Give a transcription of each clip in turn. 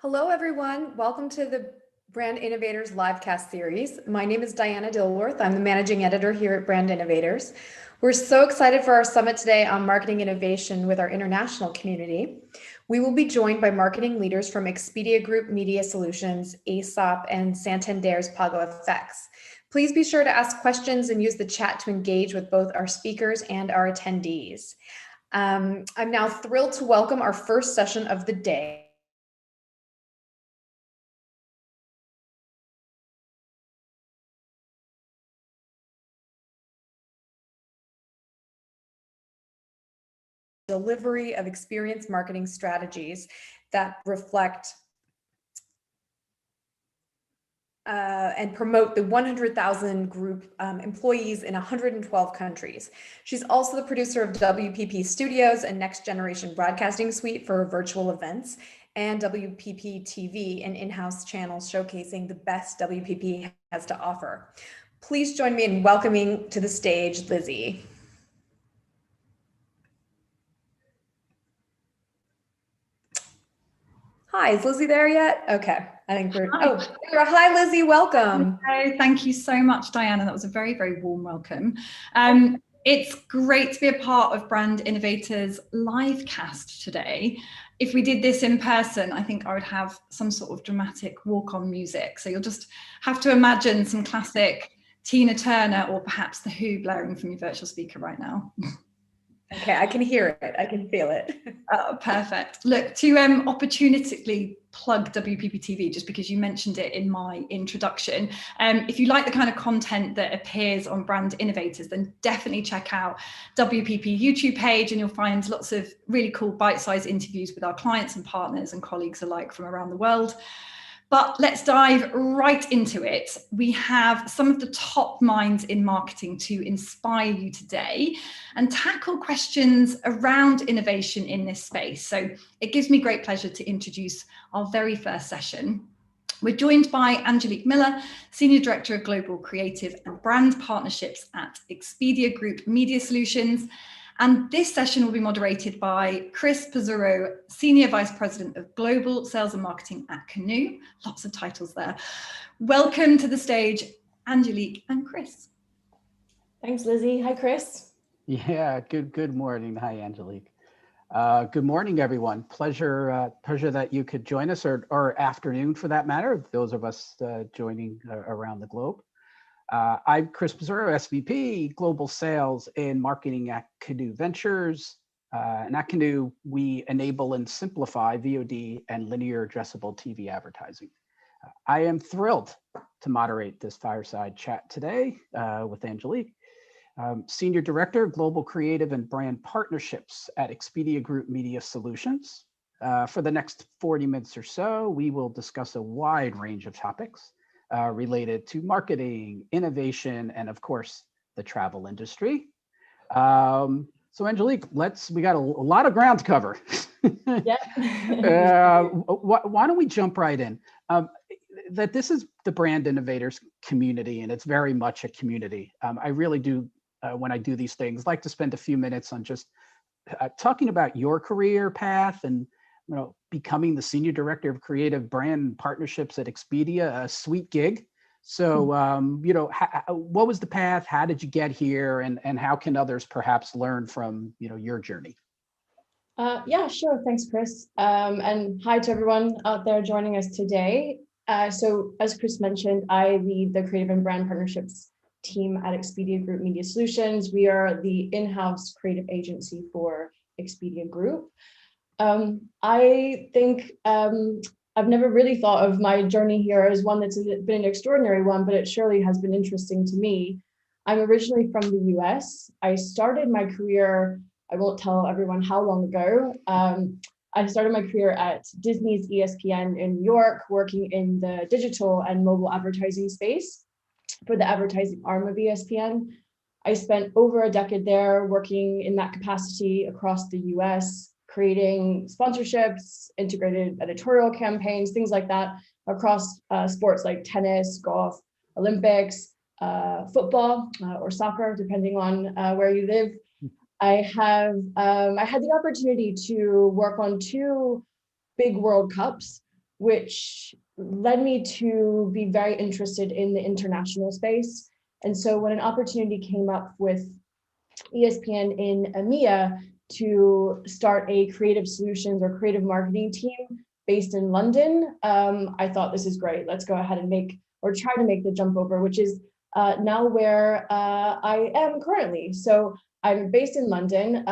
Hello, everyone. Welcome to the Brand Innovators Livecast series. My name is Diana Dilworth. I'm the managing editor here at Brand Innovators. We're so excited for our summit today on marketing innovation with our international community. We will be joined by marketing leaders from Expedia Group Media Solutions, Esop, and Santander's Pago FX. Please be sure to ask questions and use the chat to engage with both our speakers and our attendees. I'm now thrilled to welcome our first session of the day. Delivery of experience marketing strategies that reflect and promote the 100,000 group employees in 112 countries. She's also the producer of WPP Studios and Next Generation Broadcasting Suite for virtual events, and WPP TV, an in-house channel showcasing the best WPP has to offer. Please join me in welcoming to the stage Lizzie. Hi, is Lizzie there yet? Okay, I think we're, hi Lizzie, welcome. Hello, thank you so much, Diana. That was a very, very warm welcome. It's great to be a part of Brand Innovators Livecast today. If we did this in person, I think I would have some sort of dramatic walk-on music. So you'll just have to imagine some classic Tina Turner or perhaps The Who blaring from your virtual speaker right now. Okay, I can hear it. I can feel it. Oh, perfect. Look, to opportunistically plug WPP TV, just because you mentioned it in my introduction, if you like the kind of content that appears on Brand Innovators, then definitely check out WPP YouTube page, and you'll find lots of really cool bite-sized interviews with our clients and partners and colleagues alike from around the world. But let's dive right into it. We have some of the top minds in marketing to inspire you today and tackle questions around innovation in this space. So it gives me great pleasure to introduce our very first session. We're joined by Angelique Miller, Senior Director of Global Creative and Brand Partnerships at Expedia Group Media Solutions. And this session will be moderated by Chris Pizzurro, Senior Vice President of Global Sales and Marketing at Canoe. Lots of titles there. Welcome to the stage, Angelique and Chris. Thanks, Lizzie. Hi, Chris. Yeah, good morning. Hi, Angelique. Good morning, everyone. Pleasure that you could join us, or afternoon for that matter, those of us joining around the globe. I'm Chris Pizzurro, SVP, Global Sales and Marketing at Canoe Ventures. And at Canoe, we enable and simplify VOD and linear addressable TV advertising. I am thrilled to moderate this fireside chat today with Angelique, Senior Director, Global Creative and Brand Partnerships at Expedia Group Media Solutions. For the next 40 minutes or so, we will discuss a wide range of topics related to marketing, innovation, and of course, the travel industry. So Angelique, we got a lot of ground to cover. Yeah. Why don't we jump right in? That this is the Brand Innovators community, and it's very much a community. I really do, when I do these things, like to spend a few minutes on just talking about your career path and becoming the Senior Director of Creative Brand Partnerships at Expedia, a sweet gig. So, what was the path? How did you get here? And how can others perhaps learn from, your journey? Yeah, sure. Thanks, Chris. And hi to everyone out there joining us today. So as Chris mentioned, I lead the Creative and Brand Partnerships team at Expedia Group Media Solutions. We are the in-house creative agency for Expedia Group. I think I've never really thought of my journey here as one that's been an extraordinary one, but it surely has been interesting to me. I'm originally from the US. I started my career, I won't tell everyone how long ago. I started my career at Disney's ESPN in New York, working in the digital and mobile advertising space for the advertising arm of ESPN. I spent over a decade there working in that capacity across the US, creating sponsorships, integrated editorial campaigns, things like that across sports like tennis, golf, Olympics, football, or soccer, depending on where you live. I had the opportunity to work on 2 big World Cups, which led me to be very interested in the international space. And so when an opportunity came up with ESPN in EMEA to start a creative solutions or creative marketing team based in London, I thought, this is great. Let's go ahead and try to make the jump over, which is now where I am currently. So I'm based in London.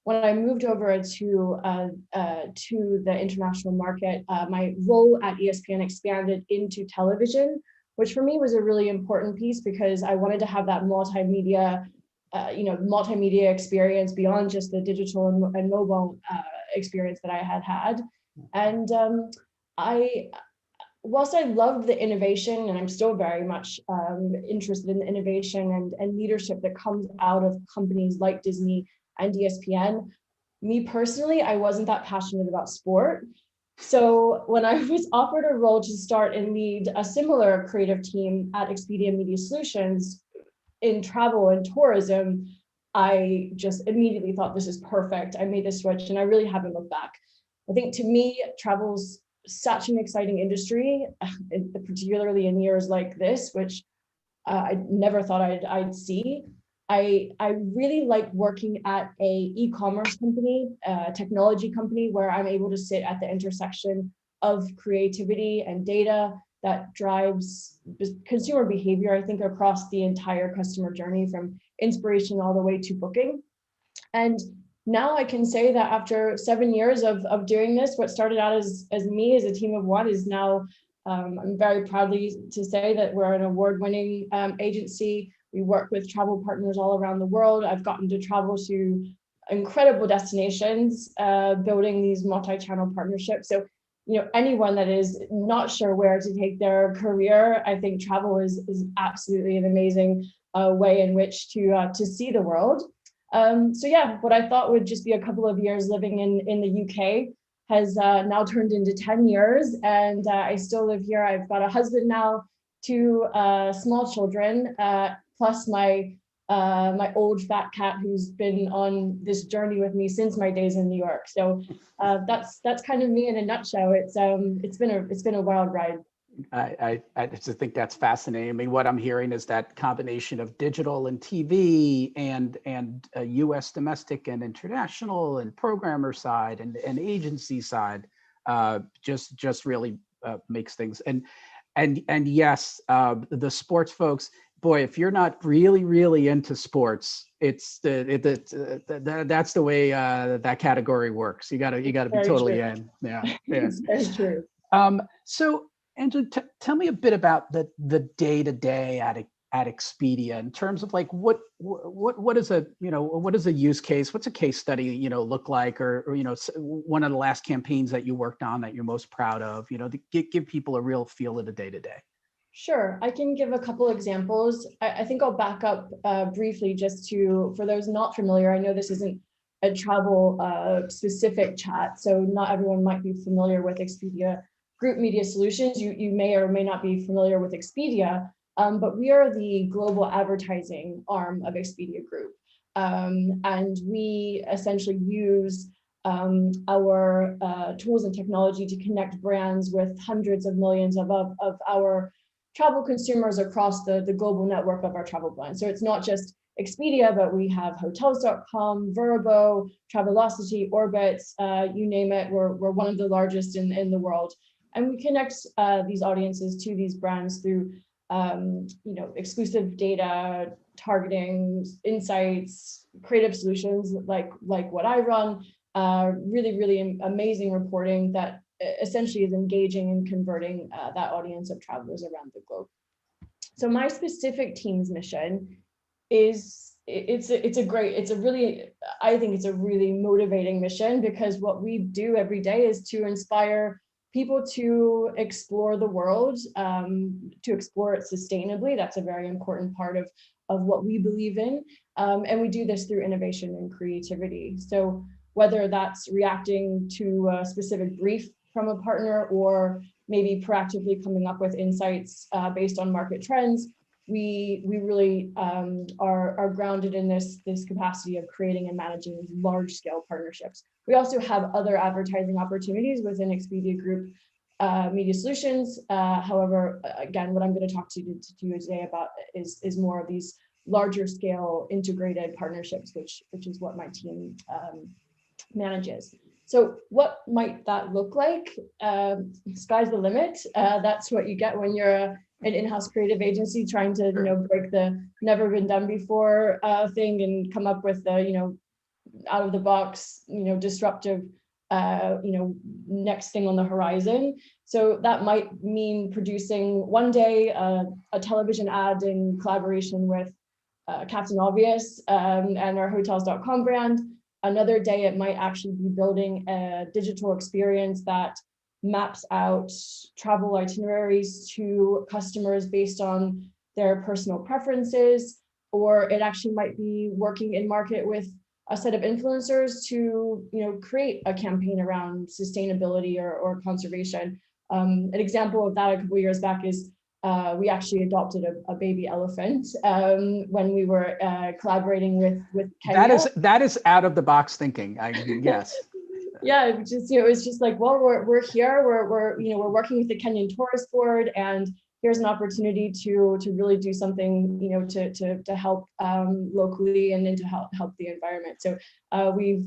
When I moved over to the international market, my role at ESPN expanded into television, which for me was a really important piece because I wanted to have that multimedia experience beyond just the digital and mobile experience that I had. And whilst I loved the innovation, and I'm still very much interested in the innovation and leadership that comes out of companies like Disney and ESPN, me personally, I wasn't that passionate about sport. So when I was offered a role to start and lead a similar creative team at Expedia Media Solutions in travel and tourism, I just immediately thought, this is perfect. I made the switch and I really haven't looked back. I think to me, travel's such an exciting industry, particularly in years like this, which I never thought I'd see. I really like working at a e-commerce company, technology company, where I'm able to sit at the intersection of creativity and data that drives consumer behavior, I think, across the entire customer journey, from inspiration all the way to booking. And now I can say that after 7 years of doing this, what started out as me as a team of 1 is now, I'm very proudly to say that we're an award-winning agency. We work with travel partners all around the world. I've gotten to travel to incredible destinations, building these multi-channel partnerships. So, anyone that is not sure where to take their career, I think travel is absolutely an amazing way in which to see the world. So yeah, what I thought would just be a couple of years living in the UK has now turned into 10 years, and I still live here. I've got a husband now, 2 small children, plus my old fat cat who's been on this journey with me since my days in New York. So that's kind of me in a nutshell. It's been a wild ride. I just think that's fascinating. I mean, what I'm hearing is that combination of digital and TV and U.S. domestic and international and programmer side and agency side just really makes things. And yes, the sports folks, boy, if you're not really into sports, it's that's the way that category works. You gotta be totally true. In. Yeah. It's very true. So, Angela, tell me a bit about the day-to-day at Expedia in terms of like what is a use case? What's a case study look like, or one of the last campaigns that you worked on that you're most proud of? To give people a real feel of the day-to-day. Sure, I can give a couple examples. I think I'll back up briefly just for those not familiar. I know this isn't a travel specific chat, so not everyone might be familiar with Expedia Group Media Solutions. You may or may not be familiar with Expedia, but we are the global advertising arm of Expedia Group. And we essentially use our tools and technology to connect brands with hundreds of millions of our travel consumers across the global network of our travel brands. So it's not just Expedia, but we have hotels.com, Vrbo, Travelocity, Orbitz, you name it. We're one of the largest in the world. And we connect these audiences to these brands through exclusive data, targeting, insights, creative solutions like what I run, really amazing reporting that essentially is engaging and converting that audience of travelers around the globe. So my specific team's mission is I think it's a really motivating mission, because what we do every day is to inspire people to explore the world, to explore it sustainably. That's a very important part of what we believe in. And we do this through innovation and creativity. So whether that's reacting to a specific brief from a partner or maybe proactively coming up with insights based on market trends. We really are grounded in this capacity of creating and managing these large scale partnerships. We also have other advertising opportunities within Expedia Group Media Solutions. However, again, what I'm going to talk to you today about is more of these larger scale integrated partnerships, which is what my team manages. So what might that look like? Sky's the limit. That's what you get when you're an in-house creative agency trying to break the never been done before thing and come up with the out of the box disruptive next thing on the horizon. So that might mean producing one day a television ad in collaboration with Captain Obvious and our hotels.com brand. Another day, it might actually be building a digital experience that maps out travel itineraries to customers based on their personal preferences, or it actually might be working in market with a set of influencers to create a campaign around sustainability or conservation. An example of that a couple of years back is we actually adopted a baby elephant when we were collaborating with Kenya. That is out of the box thinking. Yes. Yeah, it was just like, well, we're here, we're working with the Kenyan Tourist Board, and here's an opportunity to really do something to help locally and then to help the environment. So we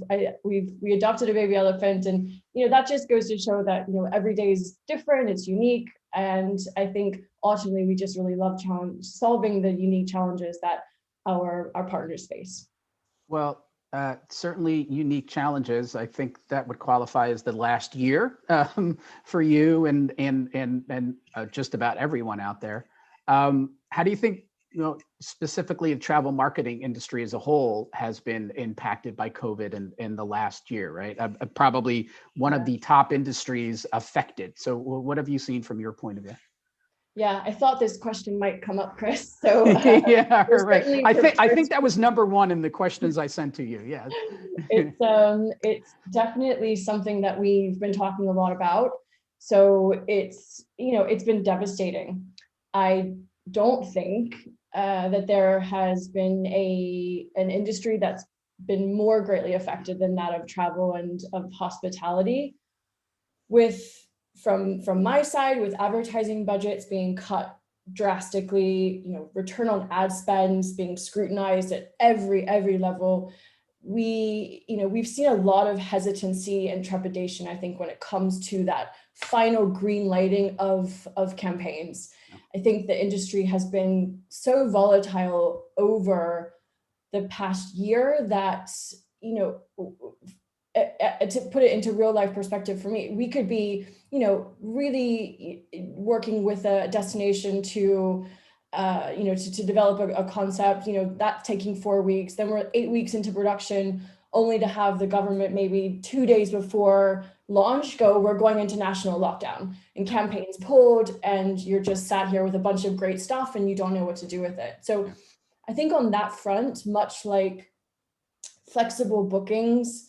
adopted a baby elephant, and that just goes to show that every day is different, it's unique, and I think ultimately we just really love solving the unique challenges that our partners face. Well, certainly unique challenges. I think that would qualify as the last year for you and just about everyone out there. How do you think, specifically the travel marketing industry as a whole has been impacted by COVID in the last year, right? Probably one of the top industries affected. So what have you seen from your point of view? Yeah, I thought this question might come up, Chris. So yeah, right. I think that was number one in the questions I sent to you. Yeah. It's definitely something that we've been talking a lot about. So it's been devastating. I don't think that there has been an industry that's been more greatly affected than that of travel and of hospitality. From my side, with advertising budgets being cut drastically, return on ad spends being scrutinized at every level, we've seen a lot of hesitancy and trepidation, I think, when it comes to that final green lighting of campaigns. I think the industry has been so volatile over the past year that, to put it into real life perspective for me, we could be, really working with a destination to develop a concept, that's taking 4 weeks. Then we're 8 weeks into production, only to have the government maybe 2 days before launch we're going into national lockdown and campaigns pulled, and you're just sat here with a bunch of great stuff and you don't know what to do with it. So I think on that front, much like flexible bookings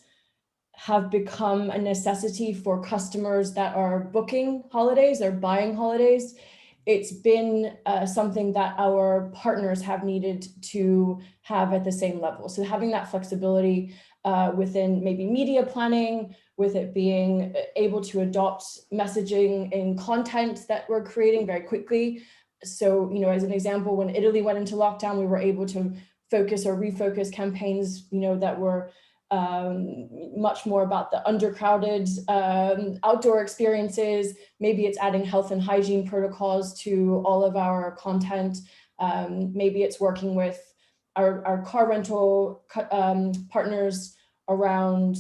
have become a necessity for customers that are booking holidays or buying holidays, it's been something that our partners have needed to have at the same level. So having that flexibility within maybe media planning, with it being able to adopt messaging and content that we're creating very quickly. So, as an example, when Italy went into lockdown, we were able to focus or refocus campaigns, that were much more about the undercrowded outdoor experiences. Maybe it's adding health and hygiene protocols to all of our content. Maybe it's working with our car rental partners around,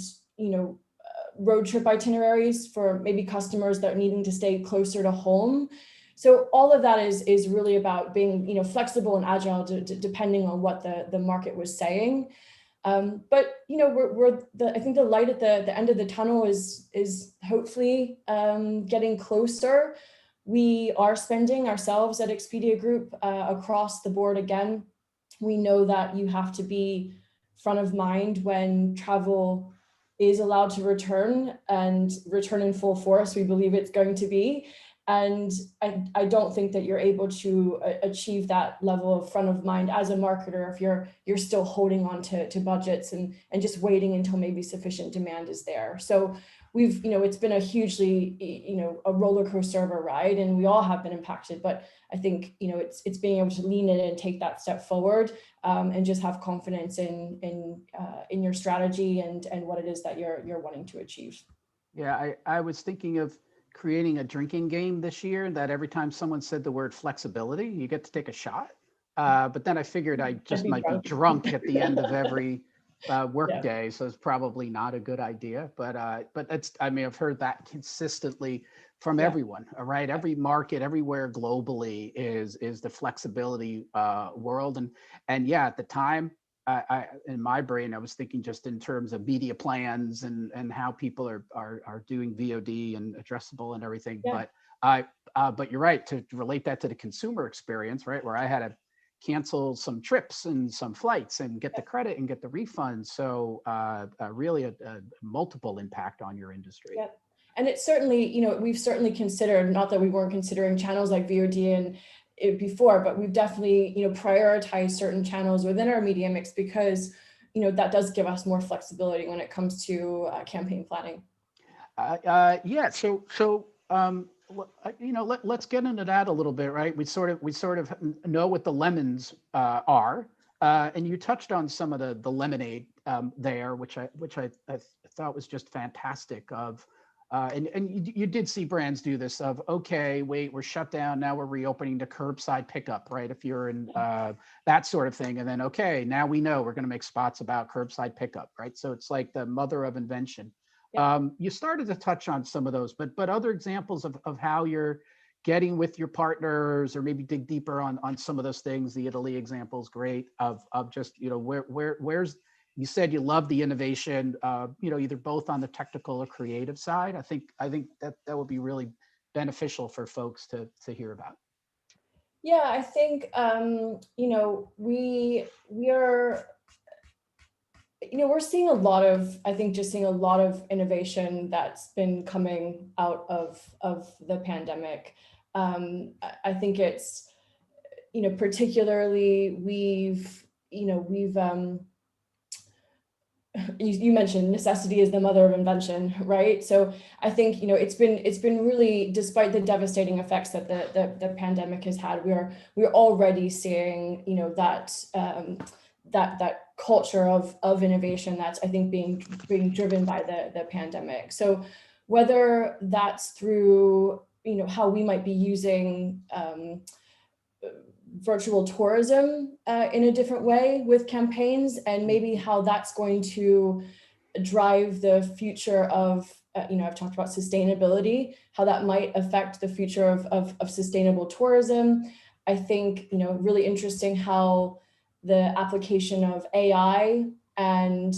road trip itineraries for maybe customers that are needing to stay closer to home. So all of that is really about being, flexible and agile depending on what the market was saying. But I think the light at the end of the tunnel is hopefully getting closer. We are spending ourselves at Expedia Group across the board again. We know that you have to be front of mind when travel is allowed to return and return in full force. We believe it's going to be. And I don't think that you're able to achieve that level of front of mind as a marketer if you're still holding on to budgets and just waiting until maybe sufficient demand is there. So we've, it's been a hugely, a roller coaster of a ride, and we all have been impacted. But I think, it's being able to lean in and take that step forward, and just have confidence in your strategy and what it is that you're wanting to achieve. Yeah, I was thinking of creating a drinking game this year that every time someone said the word flexibility, you get to take a shot. But then I figured I just might be drunk at the end of every work day, so it's probably not a good idea. But that's, I mean, I've heard that consistently from everyone. All right, every market, everywhere globally is the flexibility world, and yeah, at the time. In my brain, I was thinking just in terms of media plans and how people are doing VOD and addressable and everything. Yeah. But you're right, to relate that to the consumer experience, right? Where I had to cancel some trips and some flights and get the credit and get the refund. So really a multiple impact on your industry. Yeah. And it's certainly, we've certainly considered, not that we weren't considering channels like VOD and before, but we've definitely, prioritized certain channels within our media mix because, that does give us more flexibility when it comes to campaign planning. Yeah. So let's get into that a little bit, right? We sort of know what the lemons are, and you touched on some of the lemonade there, which I thought was just fantastic. And you did see brands do this of, okay, wait, we're shut down. Now we're reopening to curbside pickup, right? If you're in that sort of thing. And then, okay, now we know we're going to make spots about curbside pickup, right? So it's like the mother of invention. Yeah. You started to touch on some of those, but other examples of how you're getting with your partners, or maybe dig deeper on some of those things. The Italy example is great of just, where's, you said you love the innovation, either both on the technical or creative side. I think that would be really beneficial for folks to hear about. Yeah, I think, we're seeing a lot of, seeing a lot of innovation that's been coming out of the pandemic. I think it's, particularly you mentioned necessity is the mother of invention, right? So I think, it's been really, despite the devastating effects that the pandemic has had, we're already seeing, that culture of innovation that's, I think, being driven by the pandemic. So whether that's through, how we might be using virtual tourism in a different way with campaigns, and maybe how that's going to drive the future of, I've talked about sustainability, how that might affect the future of sustainable tourism. I think, really interesting how the application of AI and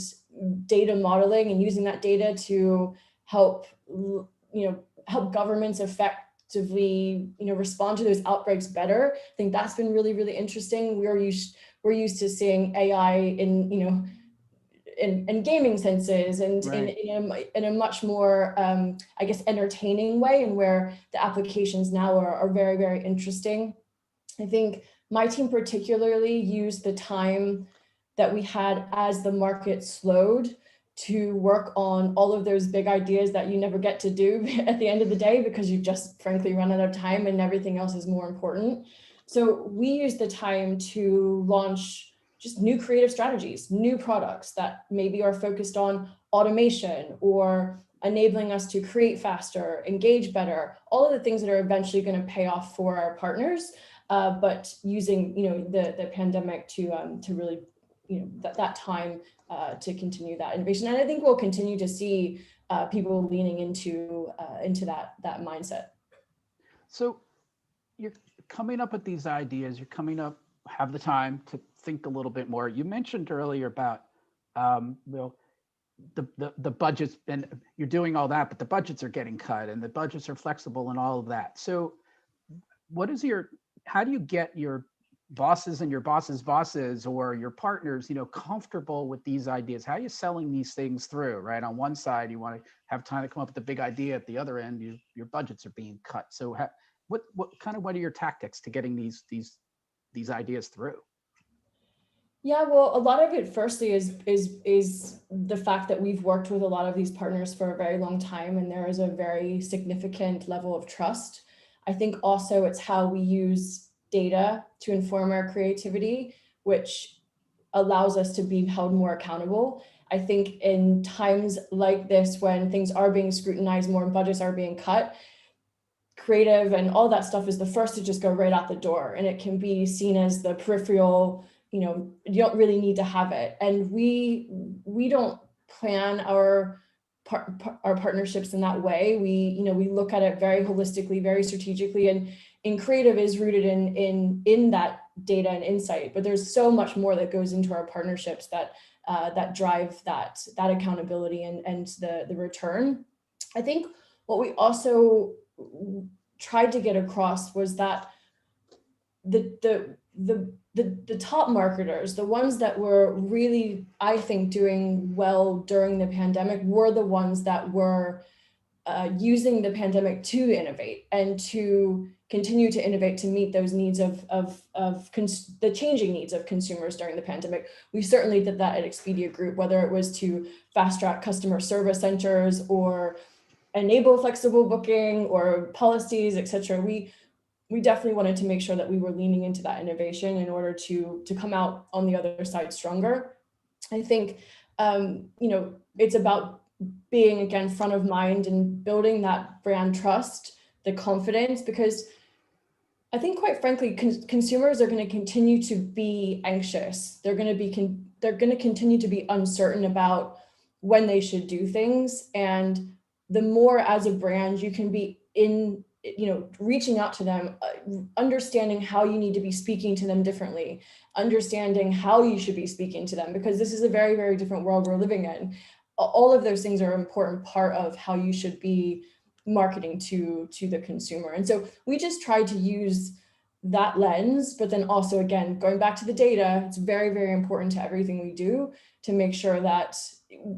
data modeling and using that data to help, help governments effectively, respond to those outbreaks better. I think that's been really, really interesting. We're used to seeing AI in, in gaming senses and right. in a much more, I guess, entertaining way, and where the applications now are very, very interesting. I think my team particularly used the time that we had as the market slowed to work on all of those big ideas that you never get to do at the end of the day because you just frankly run out of time and everything else is more important. So we used the time to launch just new creative strategies, new products that maybe are focused on automation or enabling us to create faster, engage better, all of the things that are eventually going to pay off for our partners. But using, the pandemic to really, that time to continue that innovation. And I think we'll continue to see people leaning into that mindset. So you're coming up with these ideas, have the time to think a little bit more. You mentioned earlier about, the budgets, and you're doing all that, but the budgets are getting cut and the budgets are flexible and all of that. So how do you get your bosses and your bosses' bosses or your partners, comfortable with these ideas? How are you selling these things through, right? On one side, you want to have time to come up with a big idea. At the other end, your budgets are being cut. So what are your tactics to getting these ideas through? Yeah, well, a lot of it firstly is the fact that we've worked with a lot of these partners for a very long time, and there is a very significant level of trust. I think also it's how we use data to inform our creativity, which allows us to be held more accountable. I think in times like this, when things are being scrutinized more and budgets are being cut, creative and all that stuff is the first to just go right out the door, and it can be seen as the peripheral. You don't really need to have it. And we don't plan our partnerships in that way. We look at it very holistically, very strategically, and in creative is rooted in that data and insight. But there's so much more that goes into our partnerships that drive that accountability and the return. I think what we also tried to get across was that the top marketers, the ones that were really, I think, doing well during the pandemic, were the ones that were using the pandemic to innovate and to continue to innovate to meet those needs of the changing needs of consumers during the pandemic. We certainly did that at Expedia Group, whether it was to fast track customer service centers or enable flexible booking or policies, et cetera. We definitely wanted to make sure that we were leaning into that innovation in order to come out on the other side stronger. I think, it's about being, again, front of mind and building that brand trust, the confidence, because I think, quite frankly, consumers are going to continue to be anxious. They're going to continue to be uncertain about when they should do things. And the more as a brand you can be reaching out to them, understanding how you need to be speaking to them differently, understanding how you should be speaking to them, because this is a very, very different world we're living in. All of those things are an important part of how you should be marketing to the consumer. And so we just tried to use that lens, but then also, again, going back to the data, it's very, very important to everything we do to make sure that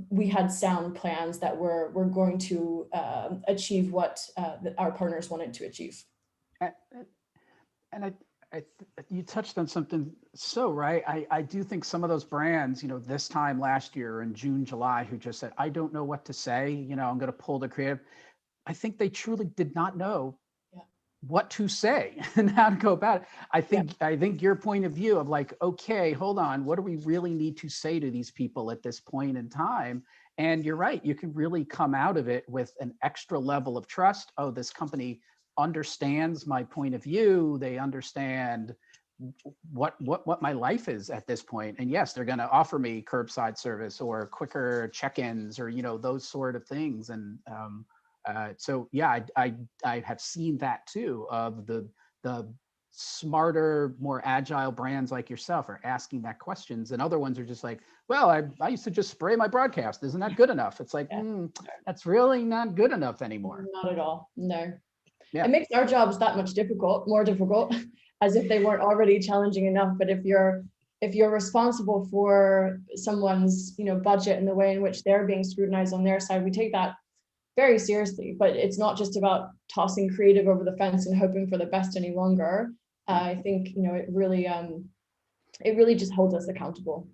we had sound plans that were going to achieve what our partners wanted to achieve. And you touched on something right. I do think some of those brands, this time last year in June, July, who just said, I don't know what to say, I'm going to pull the creative. I think they truly did not know what to say and how to go about it. I think your point of view of like, okay, hold on, what do we really need to say to these people at this point in time? And you're right, you can really come out of it with an extra level of trust. Oh, this company understands my point of view. They understand what my life is at this point. And yes, they're going to offer me curbside service or quicker check-ins or, those sort of things. And so yeah, I have seen that too, of the smarter, more agile brands like yourself are asking that questions, and other ones are just like, well, I used to just spray my broadcast. Isn't that good enough? It's like, that's really not good enough anymore. Not at all. No. Yeah. It makes our jobs that much more difficult, as if they weren't already challenging enough. But if you're responsible for someone's, budget and the way in which they're being scrutinized on their side, we take that very seriously. But it's not just about tossing creative over the fence and hoping for the best any longer. I think, it really just holds us accountable.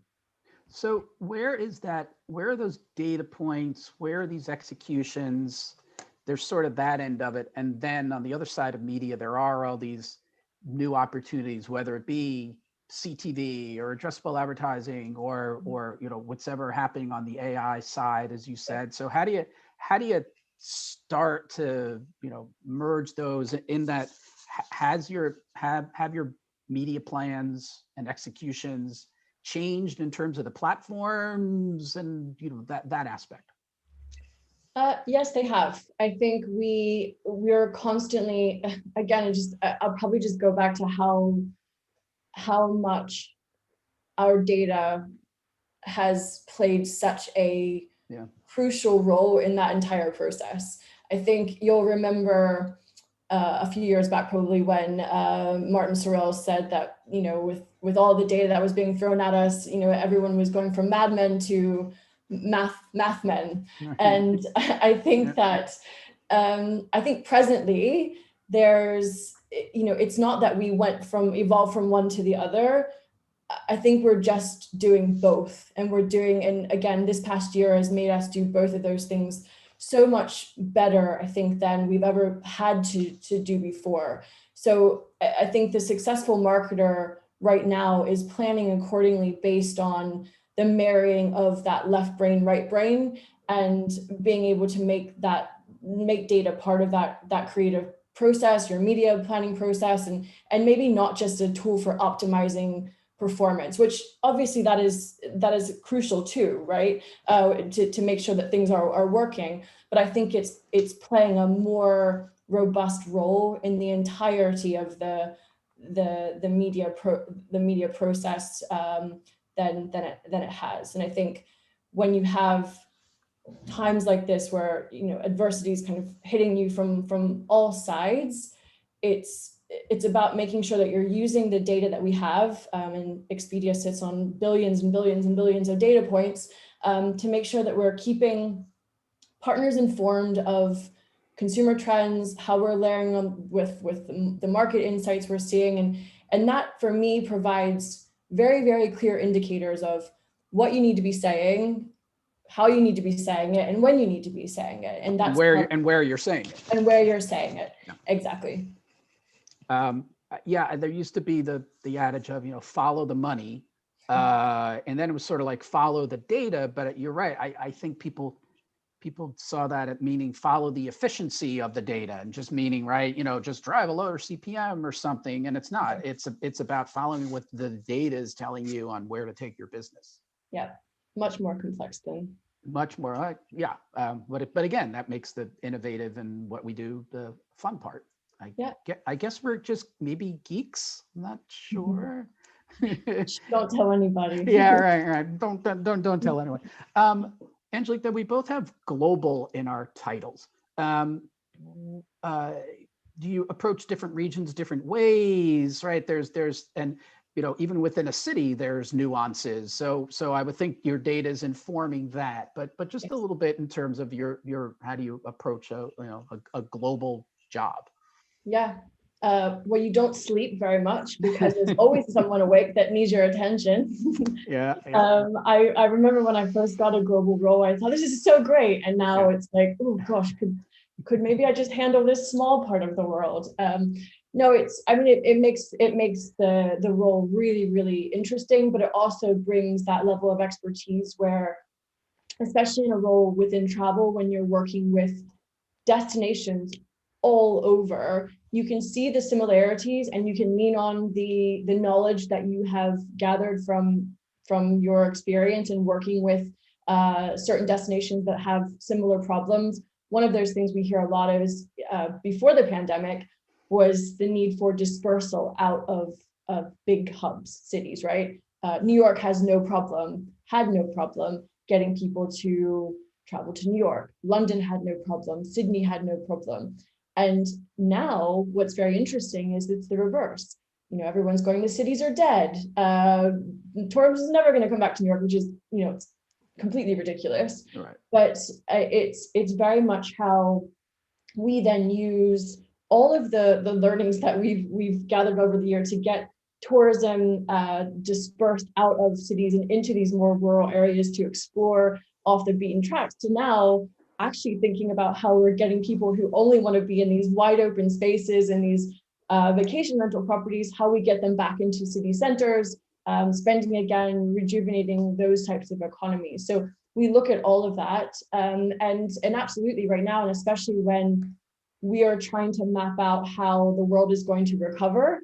So where are those data points? Where are these executions? There's sort of that end of it. And then on the other side of media, there are all these new opportunities, whether it be CTV or addressable advertising or what's ever happening on the AI side, as you said. So how do you start to, merge those in that? Have your media plans and executions changed in terms of the platforms and, that aspect? Yes, they have. I think we're constantly, again, I'll probably just go back to how much our data has played such a crucial role in that entire process. I think you'll remember a few years back, probably, when Martin Sorrell said that, with all the data that was being thrown at us, everyone was going from madmen to math men. And I think that, I think presently there's, it's not that we evolved from one to the other. I think we're just doing both, and and again, this past year has made us do both of those things so much better, I think, than we've ever had to do before. So I think the successful marketer right now is planning accordingly based on the marrying of that left brain, right brain, and being able to make data part of that creative process, your media planning process, and maybe not just a tool for optimizing performance, which obviously that is crucial too, right? To make sure that things are working. But I think it's playing a more robust role in the entirety of the media process than it has. And I think when you have times like this where adversity is kind of hitting you from all sides, it's about making sure that you're using the data that we have, and Expedia sits on billions and billions and billions of data points, to make sure that we're keeping partners informed of consumer trends, how we're layering them with the market insights we're seeing, and that for me provides very, very clear indicators of what you need to be saying, how you need to be saying it, and when you need to be saying it, and that's where you're saying it, and where you're saying it. Yeah. Exactly. Yeah, there used to be the adage of, follow the money, and then it was sort of like follow the data. But you're right. I think people saw that at meaning follow the efficiency of the data, and just meaning, right, just drive a lower CPM or something. And it's not. It's about following what the data is telling you on where to take your business. Yeah, much more complex than. Much more, yeah. But again, that makes the innovative and what we do the fun part. I guess we're just maybe geeks. I'm not sure. Don't tell anybody. Yeah, right. Don't tell anyone. Angelique, that we both have global in our titles. Do you approach different regions different ways? Right? There's and even within a city, there's nuances. So I would think your data is informing that. But just a little bit in terms of your how do you approach a global job? Yeah. Well, you don't sleep very much because there's always someone awake that needs your attention. Yeah. I remember when I first got a global role, I thought this is so great, and now it's like, oh gosh, could maybe I just handle this small part of the world? No, it makes the role really, really interesting, but it also brings that level of expertise where, especially in a role within travel, when you're working with destinations all over, you can see the similarities, and you can lean on the knowledge that you have gathered from your experience in working with certain destinations that have similar problems. One of those things we hear a lot of is before the pandemic was the need for dispersal out of big hubs, cities, right? New York had no problem getting people to travel to New York. London had no problem. Sydney had no problem. And now what's very interesting is it's the reverse. Everyone's going, the cities are dead. Tourism is never going to come back to New York, which is, it's completely ridiculous. Right. But it's very much how we then use all of the learnings that we've gathered over the year to get tourism dispersed out of cities and into these more rural areas to explore off the beaten tracks, to now actually thinking about how we're getting people who only want to be in these wide open spaces and these vacation rental properties, how we get them back into city centers, spending again, rejuvenating those types of economies. So we look at all of that, and absolutely right now, and especially when we are trying to map out how the world is going to recover,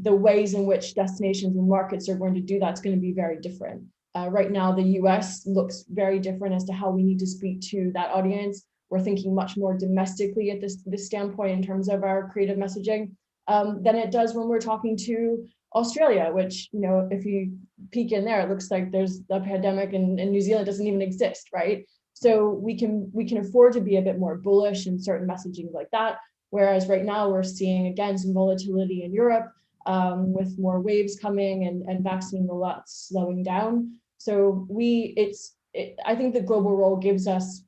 the ways in which destinations and markets are going to do that's going to be very different. Right now, the US looks very different as to how we need to speak to that audience. We're thinking much more domestically at this standpoint in terms of our creative messaging than it does when we're talking to Australia, which, if you peek in there, it looks like there's a pandemic and New Zealand doesn't even exist, right? So we can afford to be a bit more bullish in certain messaging like that. Whereas right now we're seeing, again, some volatility in Europe with more waves coming and vaccine rollouts slowing down. So I think the global role gives us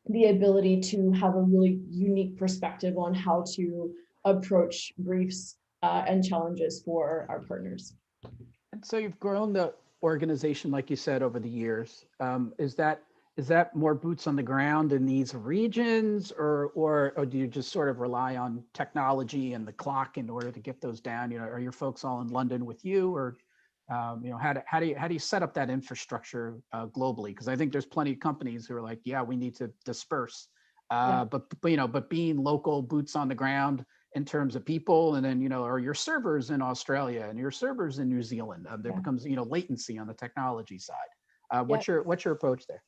the ability to have a really unique perspective on how to approach briefs and challenges for our partners. And so you've grown the organization, like you said, over the years. Is that more boots on the ground in these regions, or do you just sort of rely on technology and the clock in order to get those down? You know, are your folks all in London with you, or you know, how do you set up that infrastructure globally? Because I think there's plenty of companies who are like, yeah, we need to disperse, but you know, but being local, boots on the ground in terms of people, and then, you know, are your servers in Australia and your servers in New Zealand? There becomes, you know, latency on the technology side. What's your approach there?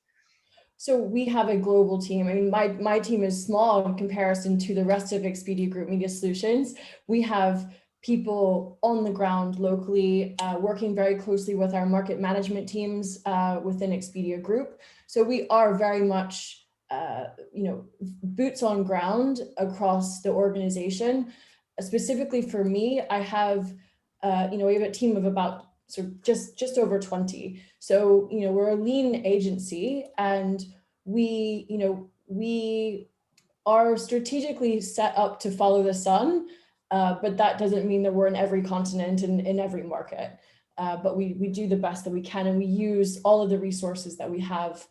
So we have a global team. I mean, my team is small in comparison to the rest of Expedia Group Media Solutions. We have people on the ground locally, working very closely with our market management teams within Expedia Group. So we are very much, you know, boots on ground across the organization. Specifically for me, I have, you know, we have a team of about just over 20. So, you know, we're a lean agency, and we are strategically set up to follow the sun, but that doesn't mean that we're in every continent and in every market. But we do the best that we can, and we use all of the resources that we have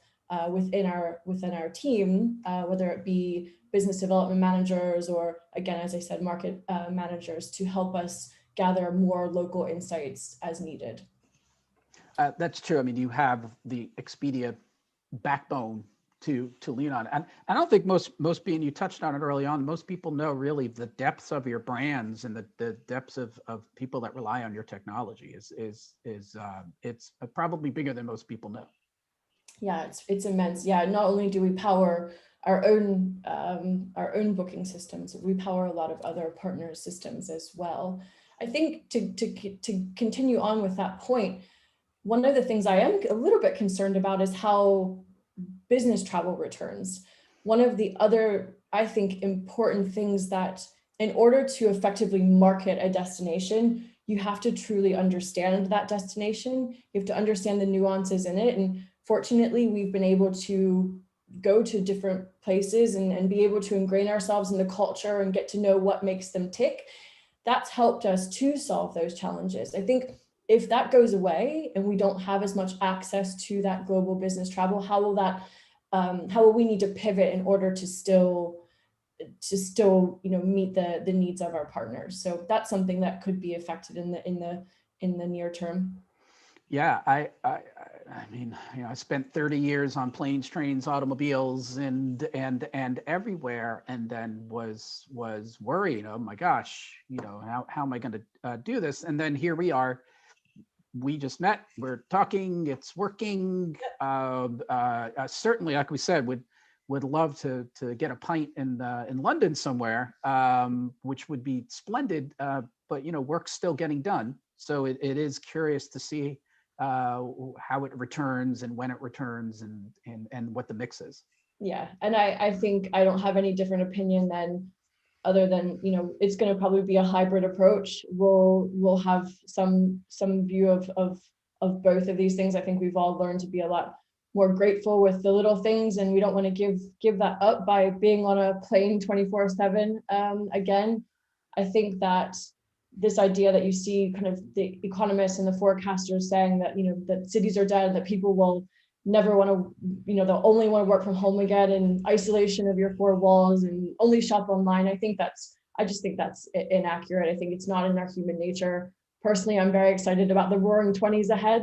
within our team, whether it be business development managers or, again, as I said, market managers, to help us gather more local insights as needed. That's true. I mean, you have the Expedia backbone to lean on. And I don't think most being, you touched on it early on, most people know really the depths of your brands and the depths of people that rely on your technology it's probably bigger than most people know. Yeah, it's immense. Yeah, not only do we power our own booking systems, we power a lot of other partner systems as well. I think to continue on with that point, one of the things I am a little bit concerned about is how business travel returns. One of the other, I think, important things that in order to effectively market a destination, you have to truly understand that destination. You have to understand the nuances in it. And fortunately, we've been able to go to different places and be able to ingrain ourselves in the culture and get to know what makes them tick. That's helped us to solve those challenges. I think if that goes away and we don't have as much access to that global business travel, how will we need to pivot in order to still you know, meet the needs of our partners? So that's something that could be affected in the near term. Yeah, I mean, you know, I spent 30 years on planes, trains, automobiles, and everywhere, and then was worried, oh my gosh, you know, how am I going to do this? And then here we are. We just met. We're talking. It's working. Certainly, like we said, would love to get a pint in London somewhere, which would be splendid. But you know, work's still getting done. So it is curious to see how it returns and when it returns and what the mix is. Yeah, and I think I don't have any different opinion other than, you know, it's going to probably be a hybrid approach. We'll have some view of both of these things. I think we've all learned to be a lot more grateful with the little things, and we don't want to give that up by being on a plane 24/7. Again, I think that this idea that you see kind of the economists and the forecasters saying that, you know, that cities are dead, that people will never want to, you know, they'll only want to work from home again in isolation of your four walls and only shop online. I just think that's inaccurate. I think it's not in our human nature. Personally, I'm very excited about the roaring 20s ahead.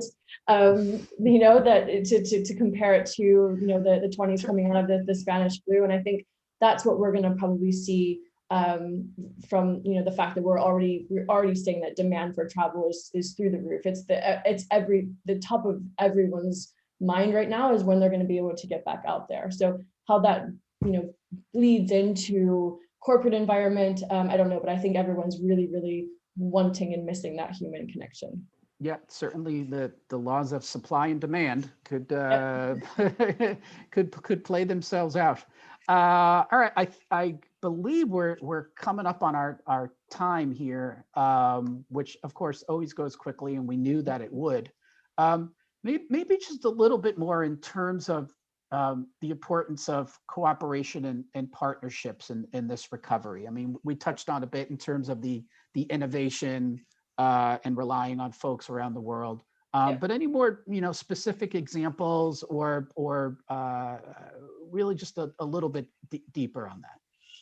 You know, that to compare it to, you know, the 20s coming out of the Spanish flu. And I think that's what we're going to probably see from, you know, the fact that we're already seeing that demand for travel is through the roof. It's the top of everyone's mind right now is when they're going to be able to get back out there. So how that, you know, bleeds into corporate environment, I don't know, but I think everyone's really, really wanting and missing that human connection. Yeah, certainly the laws of supply and demand could could play themselves out. All right, I believe we're coming up on our time here, which of course always goes quickly, and we knew that it would. Maybe just a little bit more in terms of the importance of cooperation and partnerships in this recovery. I mean, we touched on a bit in terms of the innovation and relying on folks around the world. But any more, specific examples or really just a little bit deeper on that?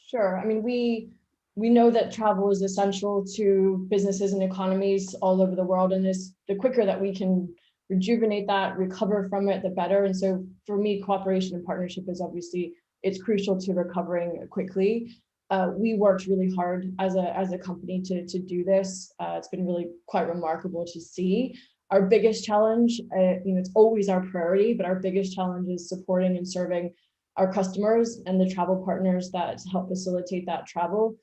Sure. I mean, we know that travel is essential to businesses and economies all over the world, and the quicker that we can rejuvenate that, recover from it, the better. And so for me, cooperation and partnership is obviously, it's crucial to recovering quickly. We worked really hard as a company to do this. It's been really quite remarkable to see. Our biggest challenge, it's always our priority, but our biggest challenge is supporting and serving our customers and the travel partners that help facilitate that travel.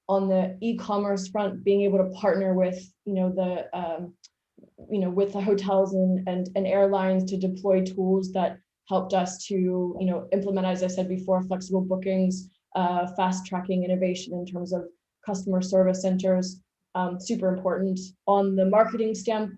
On the e-commerce front, being able to partner with, with the hotels and airlines to deploy tools that helped us to, implement, as I said before, flexible bookings, fast tracking innovation in terms of customer service centers, super important. On the marketing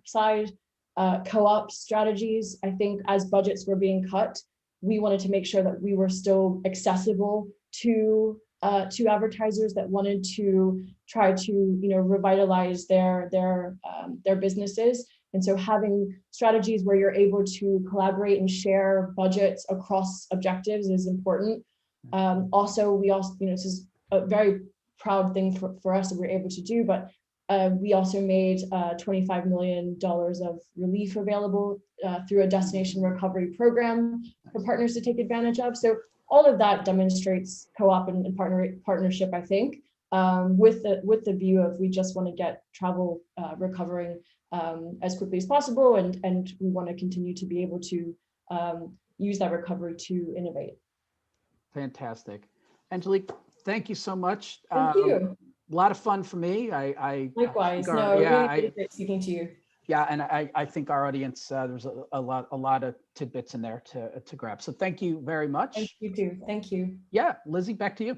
side, co-op strategies, I think as budgets were being cut, we wanted to make sure that we were still accessible to advertisers that wanted to try to revitalize their businesses. And so having strategies where you're able to collaborate and share budgets across objectives is important. Also, this is a very proud thing for us that we're able to do, but we also made $25 million of relief available through a destination recovery program for partners to take advantage of. So all of that demonstrates co-op and partnership, I think, with the view of we just want to get travel recovering as quickly as possible, and we want to continue to be able to use that recovery to innovate. Fantastic. Angelique, thank you so much. Thank you. A lot of fun for me. Likewise. Really great speaking to you. Yeah, and I think our audience, there's a lot of tidbits in there to grab. So thank you very much. Thank you too. Thank you. Yeah, Lizzie, back to you.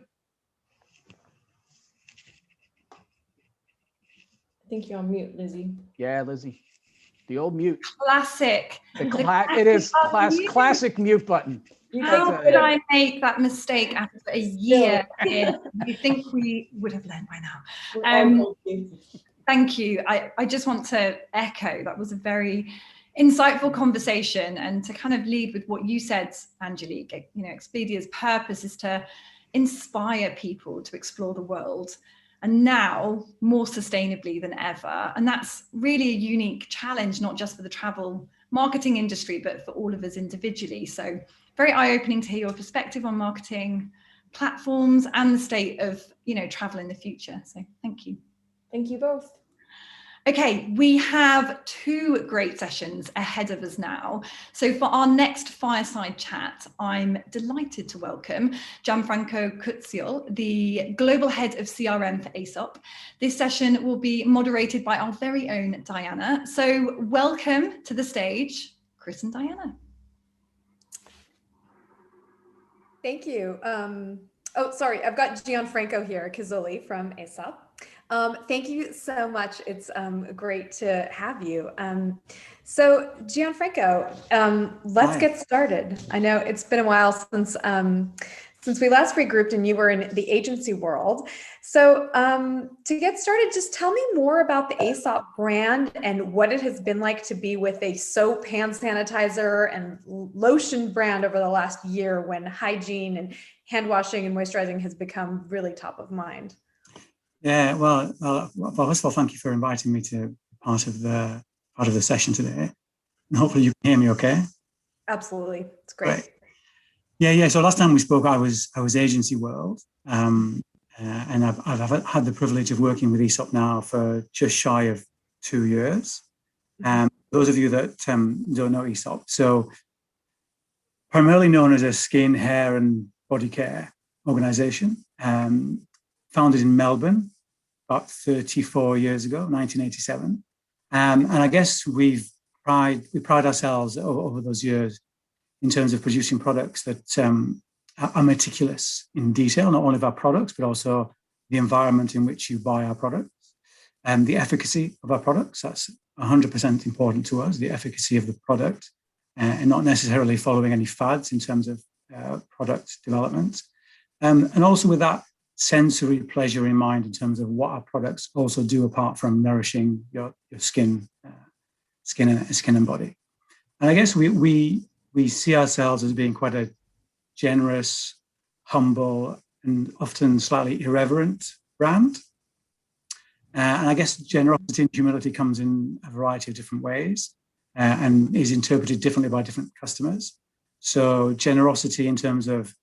I think you're on mute, Lizzie. Yeah, Lizzie, the old mute. Classic. It is classic mute button. How could I make that mistake after a year in? You think we would have learned by now. Thank you. I just want to echo, that was a very insightful conversation, and to kind of lead with what you said, Angelique. Expedia's purpose is to inspire people to explore the world, and now more sustainably than ever. And that's really a unique challenge, not just for the travel marketing industry, but for all of us individually. So very eye-opening to hear your perspective on marketing platforms and the state of, travel in the future. So thank you. Thank you both. Okay, we have 2 great sessions ahead of us now. So for our next fireside chat, I'm delighted to welcome Gianfranco Cuzziol, the Global Head of CRM for Esop. This session will be moderated by our very own Diana. So welcome to the stage, Chris and Diana. Thank you. Sorry, I've got Gianfranco here, Cuzzioli from Esop. Thank you so much. It's great to have you. So Gianfranco, let's get started. I know it's been a while since we last regrouped and you were in the agency world. So to get started, just tell me more about the Esop brand and what it has been like to be with a soap, hand sanitizer, and lotion brand over the last year when hygiene and hand washing and moisturizing has become really top of mind. Yeah, well, first of all, thank you for inviting me to be part of the session today, and hopefully you can hear me okay. Absolutely, it's great. Yeah. So last time we spoke, I was agency world, and I've had the privilege of working with Esop now for just shy of 2 years. Those of you that don't know Esop, so primarily known as a skin, hair, and body care organization. Founded in Melbourne about 34 years ago, 1987. And I guess we pride ourselves over those years in terms of producing products that are meticulous in detail, not only of our products, but also the environment in which you buy our products, and the efficacy of our products. That's 100% important to us, the efficacy of the product, and not necessarily following any fads in terms of product development. And also with that sensory pleasure in mind in terms of what our products also do apart from nourishing your skin and body. And I guess we see ourselves as being quite a generous, humble, and often slightly irreverent brand. And I guess generosity and humility comes in a variety of different ways and is interpreted differently by different customers. So generosity in terms of,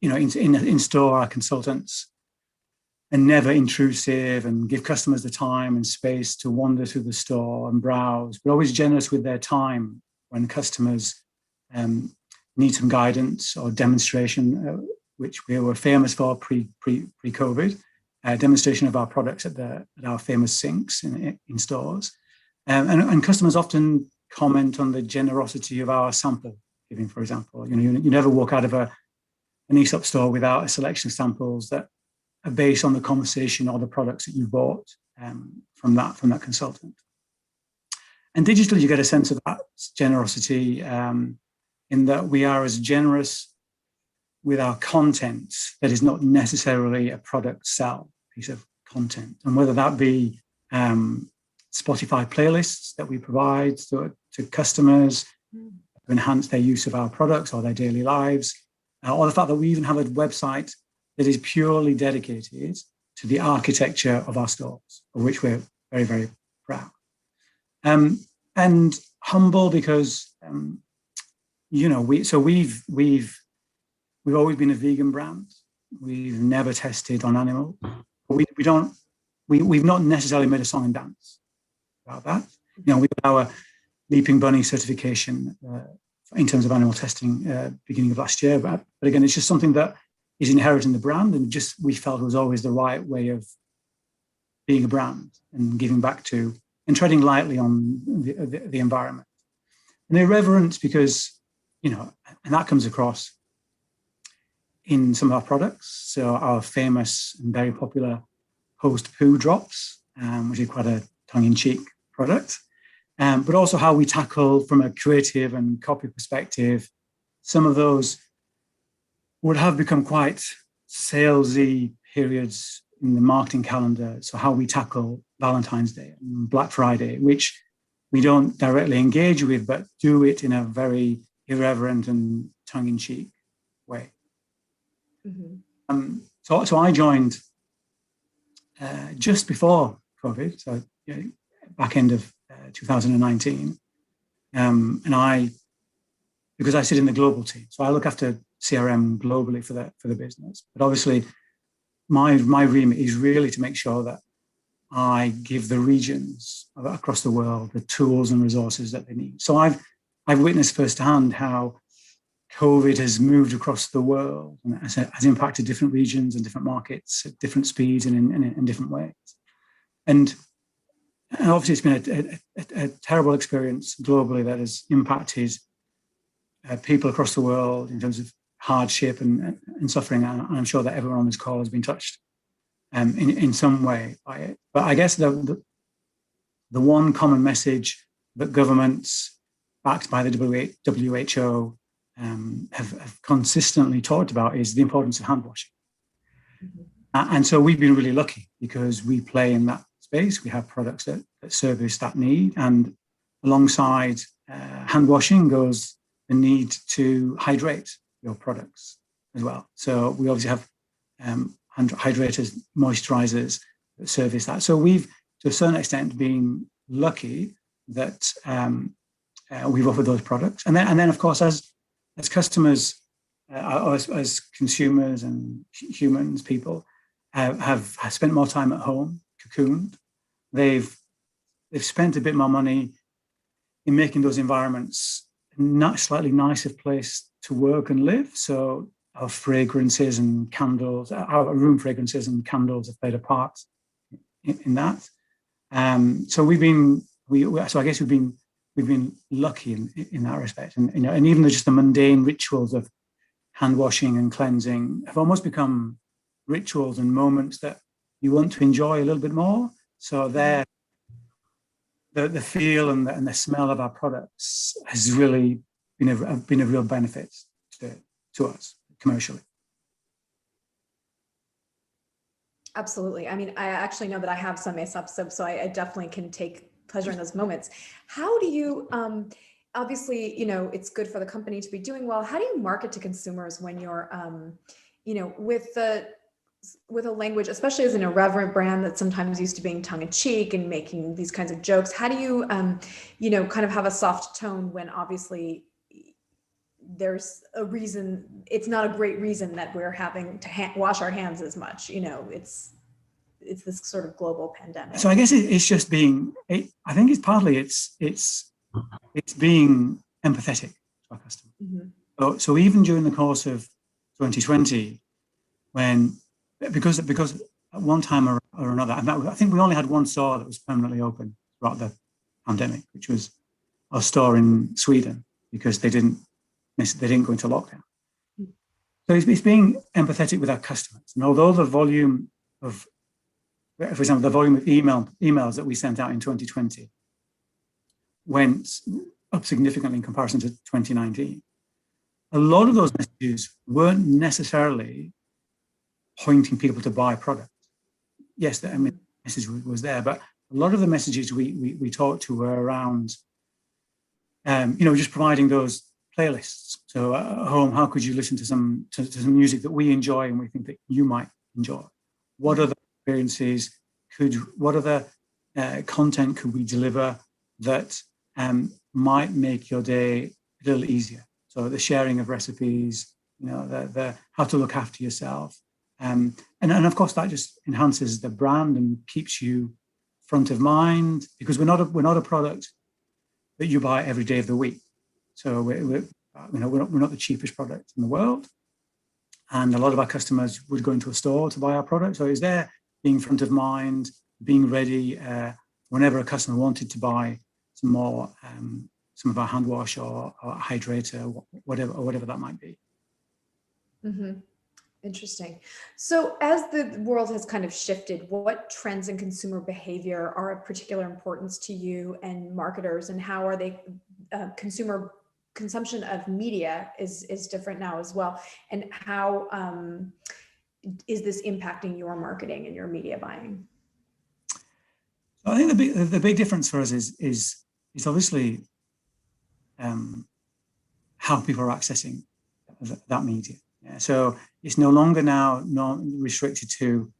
in store, our consultants are never intrusive and give customers the time and space to wander through the store and browse, but always generous with their time when customers need some guidance or demonstration, which we were famous for pre-COVID, demonstration of our products at our famous sinks in stores. And customers often comment on the generosity of our sample giving, for example. You never walk out of an Esop store without a selection of samples that are based on the conversation or the products that you bought from that consultant. And digitally, you get a sense of that generosity in that we are as generous with our content that is not necessarily a product sell piece of content. And whether that be Spotify playlists that we provide to customers to enhance their use of our products or their daily lives, or the fact that we even have a website that is purely dedicated to the architecture of our stores, of which we're very, very proud. And humble because, we've always been a vegan brand. We've never tested on animals. We've not necessarily made a song and dance about that. We got our Leaping Bunny certification in terms of animal testing beginning of last year. But again, it's just something that is inherent in the brand, and just we felt was always the right way of being a brand and giving back to and treading lightly on the environment. And irreverence because, and that comes across in some of our products. So our famous and very popular Post Poo Drops, which is quite a tongue-in-cheek product, but also how we tackle from a creative and copy perspective. Some of those would have become quite salesy periods in the marketing calendar. So how we tackle Valentine's Day and Black Friday, which we don't directly engage with, but do it in a very irreverent and tongue-in-cheek way. Mm-hmm. So I joined just before COVID, so back end of 2019, and because I sit in the global team, so I look after CRM globally for the business. But obviously, my remit is really to make sure that I give the regions across the world the tools and resources that they need. So I've witnessed firsthand how COVID has moved across the world and has impacted different regions and different markets at different speeds and in different ways. And obviously, it's been a terrible experience globally that has impacted people across the world in terms of hardship and suffering. And I'm sure that everyone on this call has been touched in some way by it. But I guess the one common message that governments backed by the WHO have consistently talked about is the importance of hand washing. Mm-hmm. And so we've been really lucky because we play in that space. We have products that service that need. And alongside hand washing goes the need to hydrate your products as well. So we obviously have hydrators, moisturizers that service that. So we've, to a certain extent, been lucky that we've offered those products. And then of course, as customers, as consumers and humans, people have spent more time at home, cocooned, they've spent a bit more money in making those environments a slightly nicer place to work and live. So our fragrances and candles, our room fragrances and candles have played a part in that. So we've been So I guess we've been lucky in that respect, and and even just the mundane rituals of hand washing and cleansing have almost become rituals and moments that you want to enjoy a little bit more. So the feel and the smell of our products has really been a real benefit to us commercially. Absolutely. I mean, I actually know that I have some Aesop soap, so I definitely can take pleasure in those moments. How do you, obviously, it's good for the company to be doing well. How do you market to consumers when you're, with a language, especially as an irreverent brand that's sometimes used to being tongue in cheek and making these kinds of jokes? How do you, kind of have a soft tone when obviously there's a reason, it's not a great reason that we're having to wash our hands as much, it's this sort of global pandemic. So I guess it's just being, I think it's partly it's being empathetic to our customers. Mm-hmm. So even during the course of 2020, because at one time or another, I think we only had one store that was permanently open throughout the pandemic, which was our store in Sweden, because they didn't go into lockdown. So it's being empathetic with our customers. And although the volume of, for example, the volume of emails that we sent out in 2020 went up significantly in comparison to 2019, a lot of those messages weren't necessarily pointing people to buy products. Yes, the message was there, but a lot of the messages we talked to were around, just providing those playlists. So at home, how could you listen to some music that we enjoy and we think that you might enjoy? What other experiences what other content could we deliver that might make your day a little easier? So the sharing of recipes, the how to look after yourself. And of course that just enhances the brand and keeps you front of mind, because we're not a product that you buy every day of the week. So we're not the cheapest product in the world, and a lot of our customers would go into a store to buy our product. So it's there being front of mind, being ready whenever a customer wanted to buy some of our hand wash or hydrator, whatever that might be. Mm-hmm. Interesting. So as the world has kind of shifted, what trends in consumer behavior are of particular importance to you and marketers, and how are they consumer consumption of media is different now as well, and how is this impacting your marketing and your media buying? I think the big difference for us is obviously how people are accessing that media. Yeah, so it's no longer now not restricted to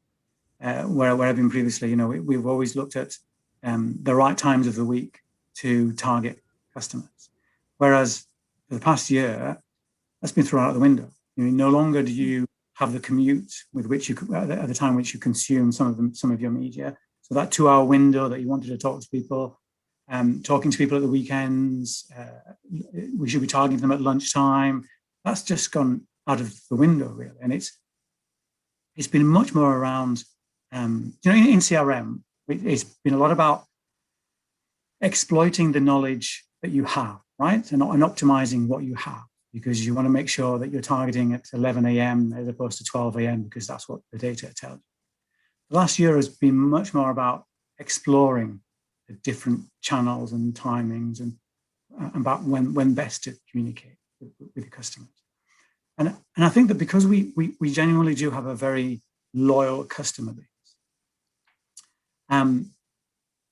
where I've been previously. We've always looked at the right times of the week to target customers, whereas for the past year, that's been thrown out the window. No longer do you have the commute with which at the time which you consume some of your media. So that 2-hour window that you wanted to talk to people, talking to people at the weekends, we should be targeting them at lunchtime. That's just gone out of the window, really. And it's been much more around, in CRM, it's been a lot about exploiting the knowledge that you have, right? And optimizing what you have, because you want to make sure that you're targeting at 11 a.m. as opposed to 12 a.m. because that's what the data tells you. The last year has been much more about exploring the different channels and timings and about when best to communicate with the customers. And I think that because we genuinely do have a very loyal customer base,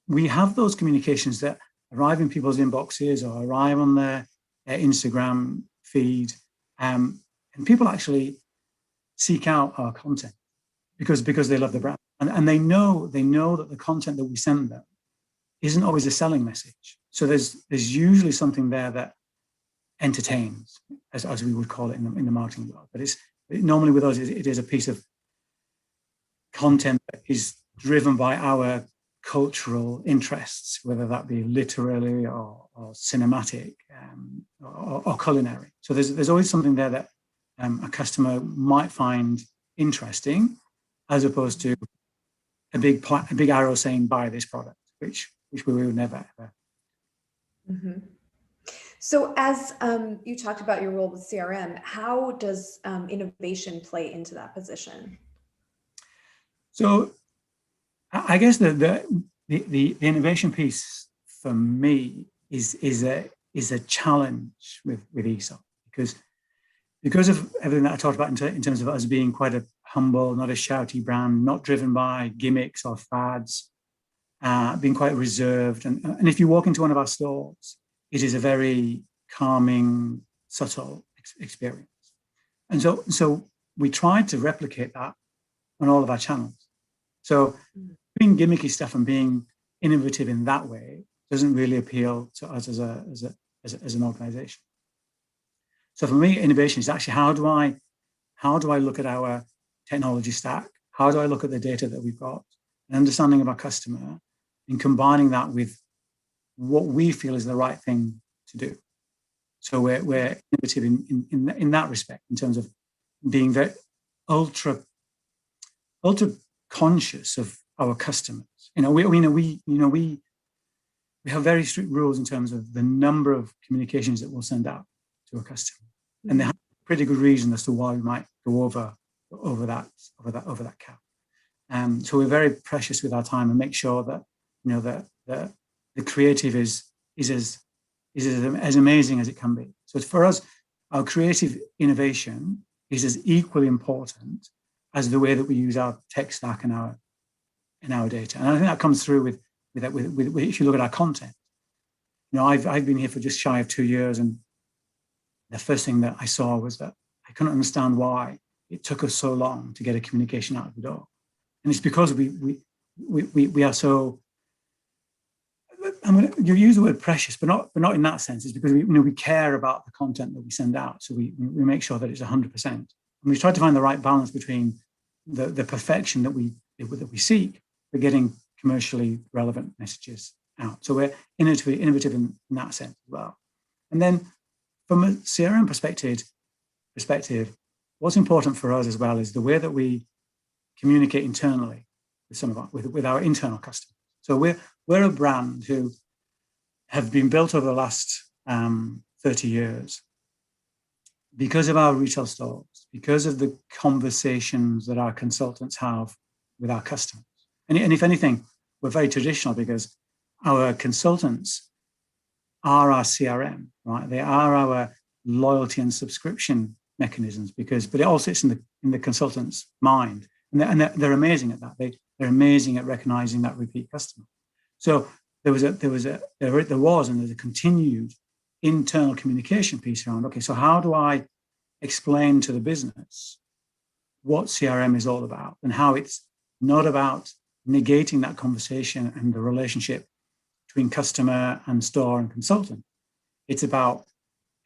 we have those communications that arrive in people's inboxes or arrive on their Instagram feed, and people actually seek out our content because they love the brand, and they know that the content that we send them isn't always a selling message. So there's usually something there that entertains, as we would call it in the marketing world. But normally with us, it is a piece of content that is driven by our cultural interests, whether that be literary or cinematic or culinary. So there's always something there that a customer might find interesting, as opposed to a big arrow saying buy this product, which which we will never ever. Mhm. So as you talked about your role with CRM, how does innovation play into that position? So I guess the innovation piece for me is a challenge with Esop, because of everything that I talked about in terms of us being quite a humble, not a shouty brand, not driven by gimmicks or fads, being quite reserved. And if you walk into one of our stores, it is a very calming, subtle experience. And so we tried to replicate that on all of our channels. So doing gimmicky stuff and being innovative in that way doesn't really appeal to us as an organization. So for me, innovation is actually how do I look at our technology stack? How do I look at the data that we've got, an understanding of our customer, and combining that with what we feel is the right thing to do. So we're innovative in that respect, in terms of being very ultra conscious of our customers. We have very strict rules in terms of the number of communications that we'll send out to a customer, and they have a pretty good reason as to why we might go over that cap. So we're very precious with our time and make sure that that the creative is as amazing as it can be. So for us, our creative innovation is as equally important as the way that we use our tech stack and our data. And I think that comes through with if you look at our content. I've been here for just shy of 2 years, and the first thing that I saw was that I couldn't understand why it took us so long to get a communication out of the door. And it's because we are so, you use the word precious, but not in that sense. It's because we care about the content that we send out. So we make sure that it's 100%. And we try to find the right balance between the perfection that we seek, but getting commercially relevant messages out. So we're innovative in that sense as well. And then from a CRM perspective, what's important for us as well is the way that we communicate internally with our internal customers. So we're a brand who have been built over the last 30 years because of our retail stores, because of the conversations that our consultants have with our customers. And if anything, we're very traditional because our consultants are our CRM, right? They are our loyalty and subscription mechanisms, but it all sits in the consultant's mind. And they're amazing at that. They're amazing at recognizing that repeat customer. So there's a continued internal communication piece around, okay, so how do I explain to the business what CRM is all about and how it's not about negating that conversation and the relationship between customer and store and consultant. It's about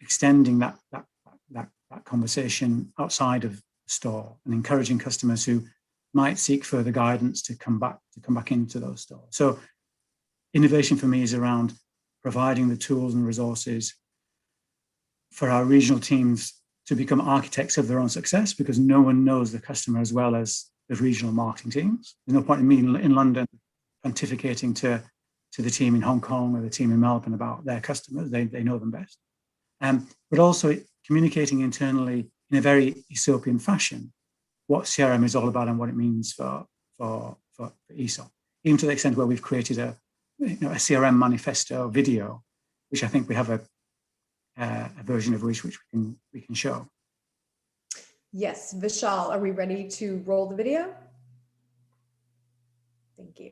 extending that conversation outside of the store and encouraging customers who might seek further guidance to come back into those stores. So innovation for me is around providing the tools and resources for our regional teams to become architects of their own success, because no one knows the customer as well as the regional marketing teams. There's no point in me in London pontificating to the team in Hong Kong or the team in Melbourne about their customers. They know them best. But also communicating internally in a very Esopian fashion what CRM is all about and what it means for Esop, even to the extent where we've created a CRM manifesto video, which I think we have a version of which we can show. Yes, Vishal, are we ready to roll the video? Thank you.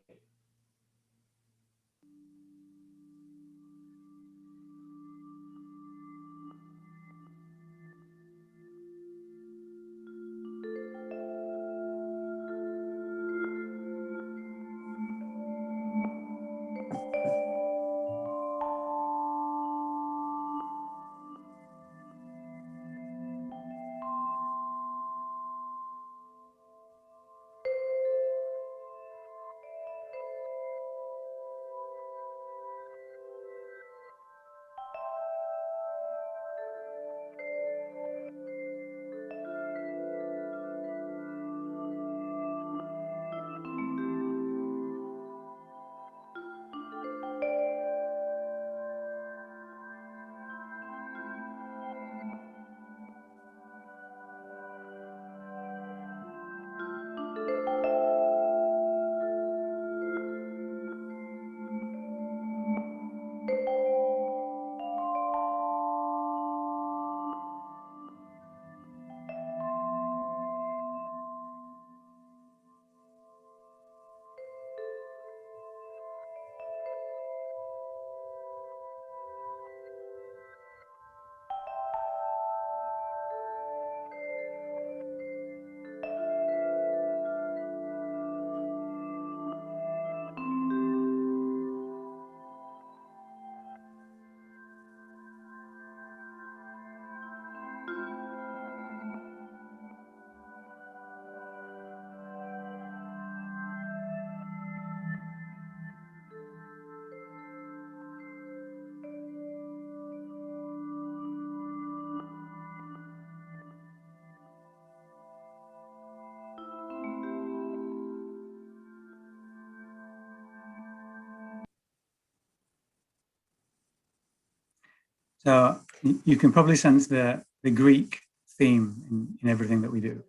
So you can probably sense the Greek theme in everything that we do.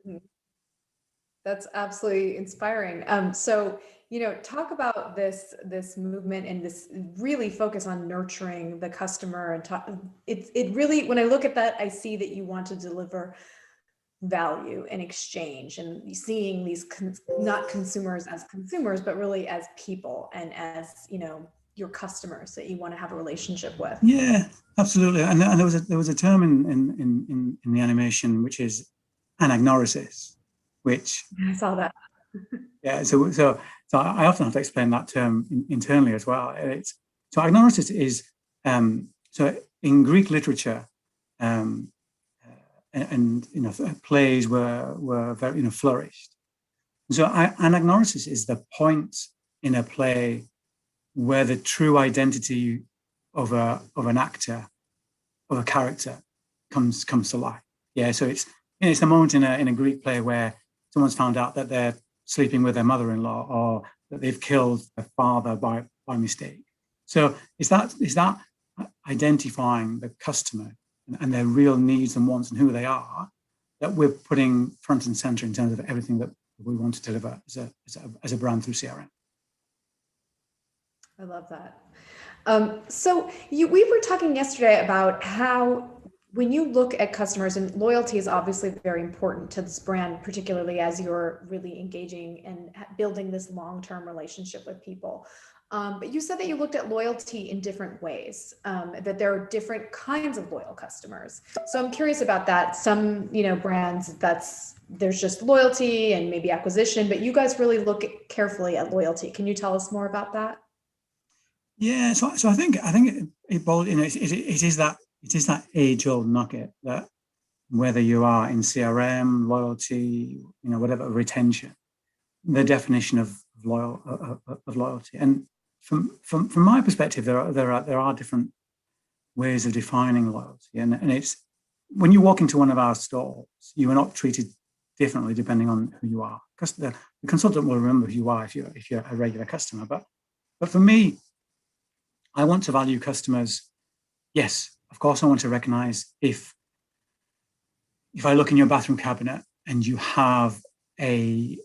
That's absolutely inspiring. So, talk about this movement and this really focus on nurturing the customer and it really, when I look at that, I see that you want to deliver value and exchange and seeing these not consumers as consumers, but really as people and as, your customers that you want to have a relationship with. Yeah, absolutely. And there was a term in the animation, which is anagnosis, which I saw that. Yeah, so I often have to explain that term internally as well. So anagnosis is so in Greek literature, and plays were very flourished. So anagnosis is the point in a play where the true identity of an actor, of a character, comes to life. Yeah, so it's the moment in a Greek play where someone's found out that they're sleeping with their mother-in-law or that they've killed their father by mistake. So it's that identifying the customer and their real needs and wants and who they are that we're putting front and center in terms of everything that we want to deliver as a brand through CRM. I love that. So we were talking yesterday about how when you look at customers, and loyalty is obviously very important to this brand, particularly as you're really engaging and building this long-term relationship with people. But you said that you looked at loyalty in different ways, that there are different kinds of loyal customers. So I'm curious about that. Some, brands, there's just loyalty and maybe acquisition, but you guys really look carefully at loyalty. Can you tell us more about that? Yeah, so I think it is that age-old nugget that whether you are in CRM, loyalty, whatever, retention, the definition of loyalty. And from my perspective, there are different ways of defining loyalty, and it's when you walk into one of our stores, you are not treated differently depending on who you are, because the consultant will remember who you are if you're a regular customer. But for me, I want to value customers. Yes, of course, I want to recognize if I look in your bathroom cabinet and you have a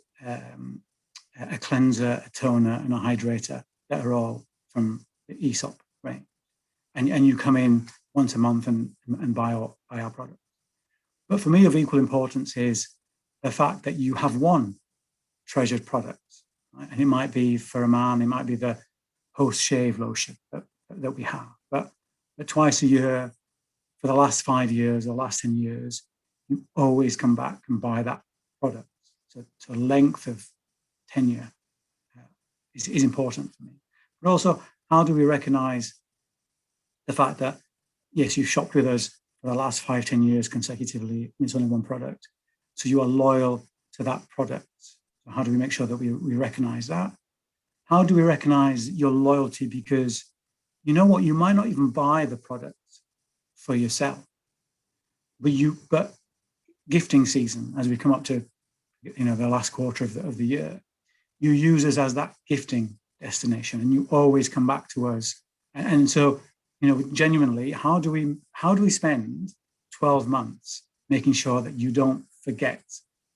cleanser, a toner, and a hydrator that are all from the Esop range, and you come in once a month and buy our product. But for me, of equal importance is the fact that you have one treasured product, right? And it might be, for a man, it might be the Post Shave lotion that we have, but twice a year for the last 5 years or last 10 years, you always come back and buy that product. So length of tenure is important for me. But also, how do we recognize the fact that, yes, you've shopped with us for the last 5-10 years consecutively, and it's only one product, so you are loyal to that product. So how do we make sure that we recognize that? How do we recognize your loyalty? Because you know what, you might not even buy the product for yourself, but gifting season, as we come up to the last quarter of the year, you use us as that gifting destination, and you always come back to us. And so, genuinely, how do we spend 12 months making sure that you don't forget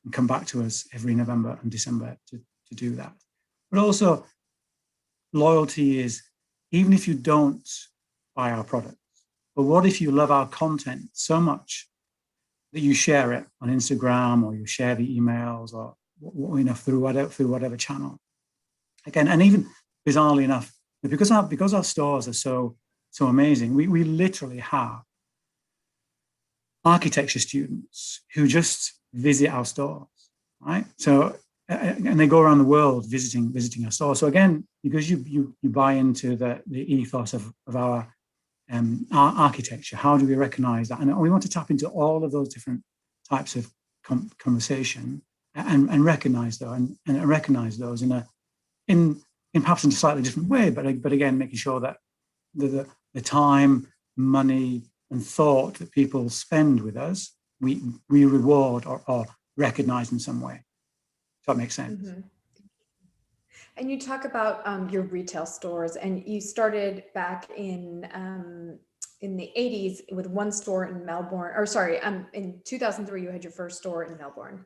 and come back to us every November and December to do that? But also, loyalty is, even if you don't buy our products, but what if you love our content so much that you share it on Instagram, or you share the emails, or through whatever channel? Again, and even bizarrely enough, because our stores are so amazing, we literally have architecture students who just visit our stores, right? So, and they go around the world visiting our stores. So again, because you buy into the ethos of our architecture, how do we recognize that? And we want to tap into all of those different types of conversation and recognize those and recognize those in perhaps in a slightly different way, but again, making sure that the time, money, and thought that people spend with us, we reward or recognize in some way. If that makes sense. Mm-hmm. And you talk about your retail stores, and you started back in in the 80s with one store in Melbourne, or sorry, in 2003, you had your first store in Melbourne.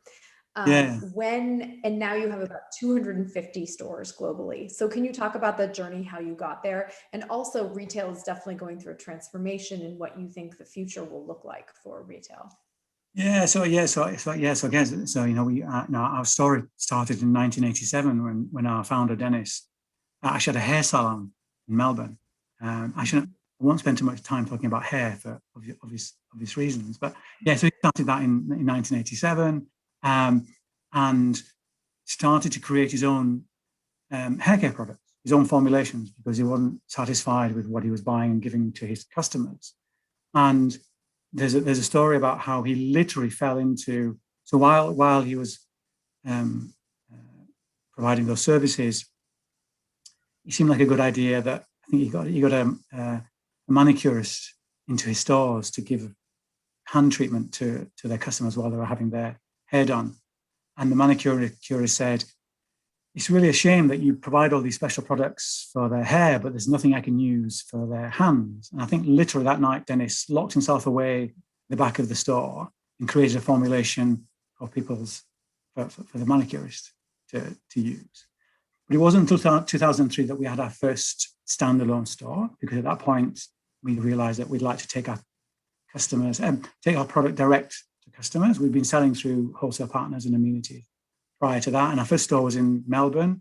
Yeah. And now you have about 250 stores globally. So can you talk about that journey, how you got there? And also retail is definitely going through a transformation and what you think the future will look like for retail. Yeah, so again, so we our story started in 1987 when our founder Dennis actually had a hair salon in Melbourne. I won't spend too much time talking about hair for obvious reasons, but yeah, so he started that in 1987, and started to create his own hair care products, his own formulations, because he wasn't satisfied with what he was buying and giving to his customers. And there's a story about how he literally fell into, so while he was providing those services, it seemed like a good idea that I think he got a manicurist into his stores to give hand treatment to their customers while they were having their hair done. And the manicurist said, "It's really a shame that you provide all these special products for their hair, but there's nothing I can use for their hands." And I think literally that night, Dennis locked himself away in the back of the store and created a formulation for the manicurist to use. But it wasn't until 2003 that we had our first standalone store, because at that point we realized that we'd like to take our customers and take our product direct to customers. We've been selling through wholesale partners and amenities prior to that. And our first store was in Melbourne.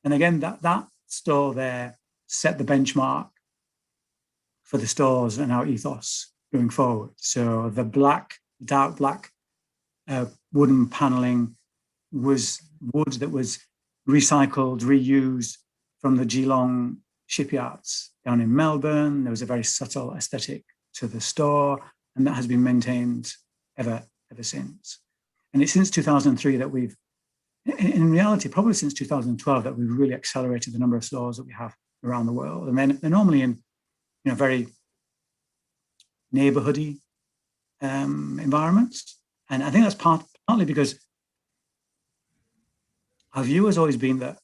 And again, that store there set the benchmark for the stores and our ethos going forward. So the dark black wooden paneling was wood that was recycled, reused from the Geelong shipyards down in Melbourne. There was a very subtle aesthetic to the store, and that has been maintained ever since. And it's since 2003 that we've, in reality, probably since 2012, that we've really accelerated the number of stores that we have around the world. And then they're normally in, very neighborhoody environments. And I think that's partly because our view has always been that,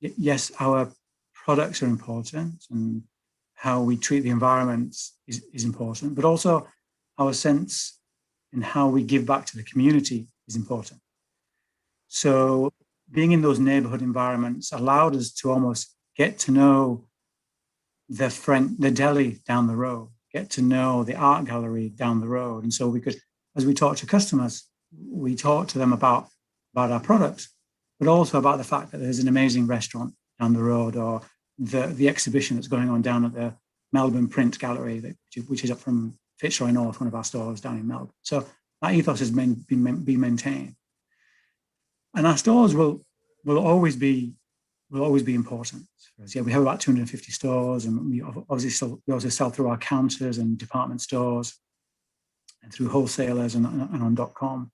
yes, our products are important and how we treat the environment is important, but also our sense in how we give back to the community is important. So being in those neighborhood environments allowed us to almost get to know the deli down the road, get to know the art gallery down the road. And so we could, as we talk to customers, we talk to them about our products, but also about the fact that there's an amazing restaurant down the road, or the exhibition that's going on down at the Melbourne Print Gallery, which is up from Fitzroy North, one of our stores down in Melbourne. So that ethos has been maintained. And our stores will always be important for us. Yeah, we have about 250 stores, and we also sell through our counters and department stores and through wholesalers and on .com.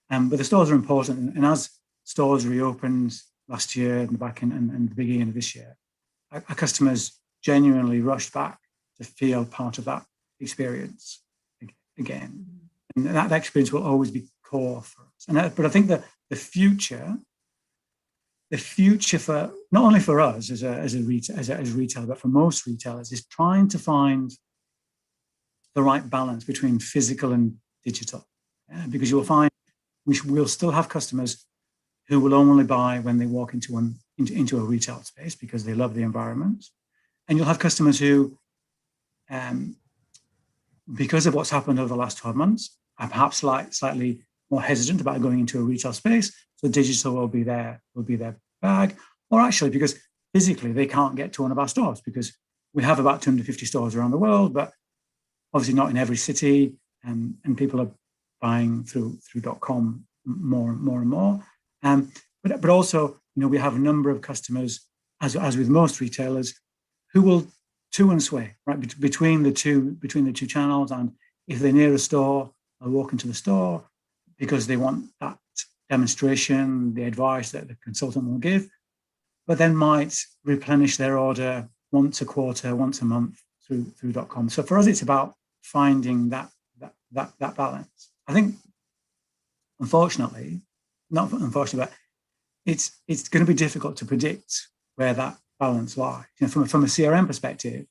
But the stores are important, and as stores reopened last year and and the beginning of this year, our customers genuinely rushed back to feel part of that experience again. And that experience will always be core for us. But I think that the future for not only for us as a retailer, but for most retailers, is trying to find the right balance between physical and digital. Because you will find we'll still have customers who will only buy when they walk into a retail space because they love the environment. And you'll have customers who, because of what's happened over the last 12 months, are perhaps slightly more hesitant about going into a retail space. So digital will be their bag, or actually because physically they can't get to one of our stores, because we have about 250 stores around the world, but obviously not in every city, and people are buying through .com more and more. But also, we have a number of customers, as with most retailers, who will to and sway right between the two channels. And if they're near a store, they'll walk into the store because they want that demonstration, the advice that the consultant will give, but then might replenish their order once a quarter, once a month through .com. So for us, it's about finding that balance. I think, not unfortunately, but it's going to be difficult to predict where that balance lies. From a CRM perspective,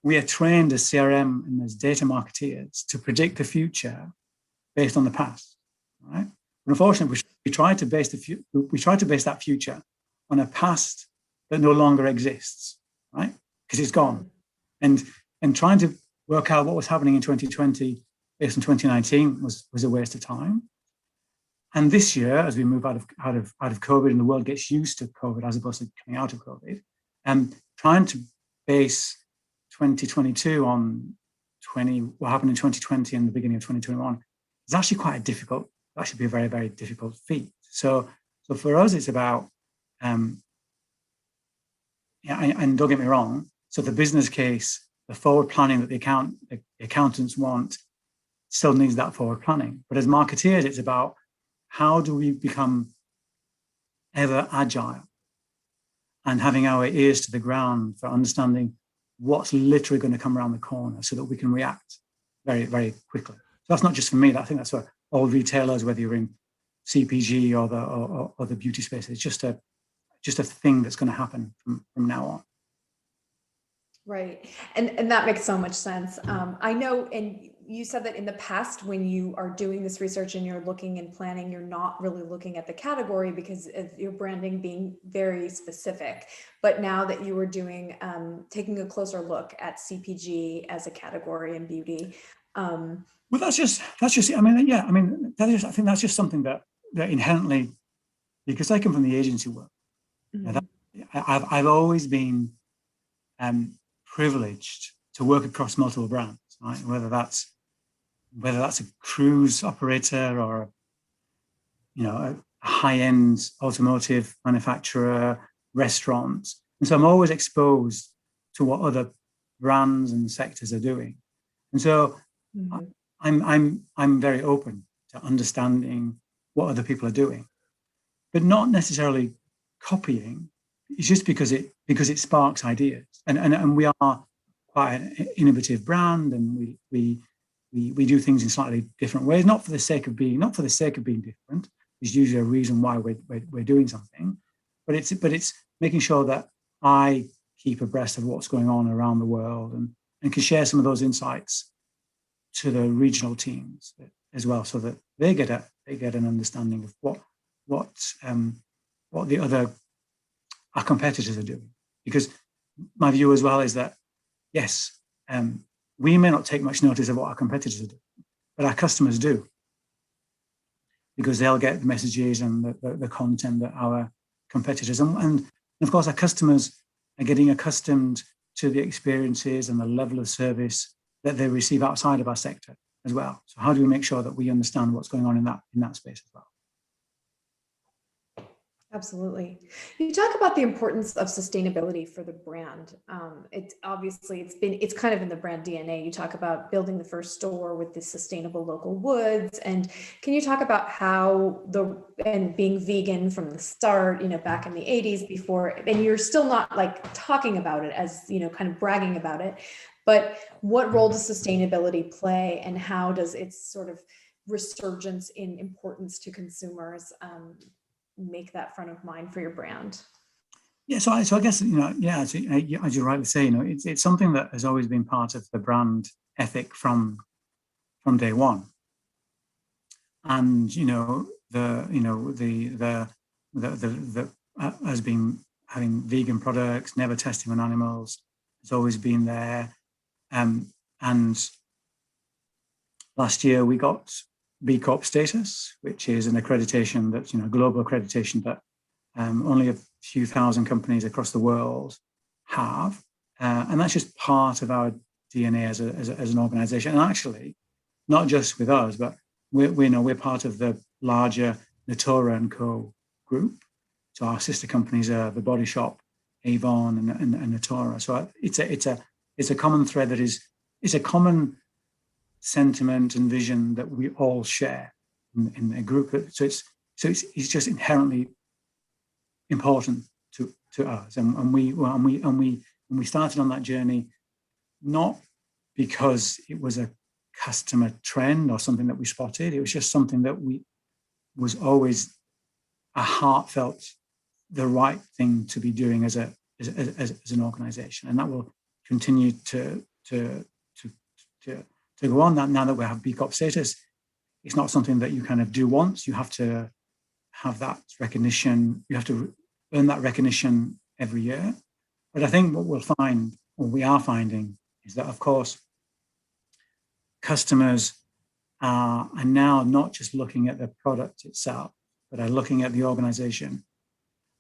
we are trained as CRM and as data marketeers to predict the future based on the past, right? But unfortunately, we try to base that future on a past that no longer exists, right? Because it's gone. And trying to work out what was happening in 2020 based on 2019 was a waste of time. And this year, as we move out of COVID and the world gets used to COVID as opposed to coming out of COVID, trying to base 2022 on what happened in 2020 and the beginning of 2021 is actually quite a difficult, actually be a very, very difficult feat. So for us, it's about, and don't get me wrong, so the business case, the forward planning that the accountants want still needs that forward planning. But as marketeers, it's about how do we become ever agile and having our ears to the ground for understanding what's literally going to come around the corner so that we can react very, very quickly. So that's not just for me. I think that's for all retailers, whether you're in CPG or the beauty space. It's just a thing that's going to happen from now on. Right. And that makes so much sense. I know, and you said that in the past, when you are doing this research and you're looking and planning, you're not really looking at the category because of your branding being very specific. But now that you were doing, taking a closer look at CPG as a category in beauty. Well, that's just, I mean, yeah, I mean, I think that's just something that inherently, because I come from the agency world, mm-hmm. I've always been privileged to work across multiple brands, right? Whether that's a cruise operator or a high-end automotive manufacturer, restaurants, and so I'm always exposed to what other brands and sectors are doing, and so mm-hmm. I'm very open to understanding what other people are doing, but not necessarily copying. It's just because it sparks ideas, and we are quite an innovative brand, and we do things in slightly different ways, not for the sake of being different. There's usually a reason why we're doing something, but it's making sure that I keep abreast of what's going on around the world and can share some of those insights to the regional teams as well, so that they get an understanding of what the other our competitors are doing. Because my view as well is that, yes, we may not take much notice of what our competitors are doing, but our customers do, because they'll get the messages and the content that our competitors, and of course our customers are getting accustomed to the experiences and the level of service that they receive outside of our sector as well. So how do we make sure that we understand what's going on in that space as well? Absolutely. You talk about the importance of sustainability for the brand. It's kind of in the brand DNA. You talk about building the first store with the sustainable local woods. And can you talk about how being vegan from the start, back in the 80s before, and you're still not like talking about it as, kind of bragging about it, but what role does sustainability play, and how does its sort of resurgence in importance to consumers make that front of mind for your brand? Yeah, so I guess, as you rightly say, it's something that has always been part of the brand ethic from day one. And the has been having vegan products, never testing on animals, has always been there. And last year we got B Corp status, which is an accreditation that's global accreditation that only a few thousand companies across the world have, and that's just part of our DNA as an organization. And actually, not just with us, but we're part of the larger Natura & Co group. So our sister companies are The Body Shop, Avon, and Natura. So it's a common thread it's a common sentiment and vision that we all share in a group. So it's just inherently important to us, and we started on that journey not because it was a customer trend or something that we spotted. It was just something that was always a heartfelt, the right thing to be doing as an organization, and that will continue to to go on. That now that we have B Corp status, it's not something that you kind of do once. You have to have that recognition. You have to earn that recognition every year. But I think what we'll find, or we are finding, is that, of course, customers are now not just looking at the product itself, but are looking at the organization.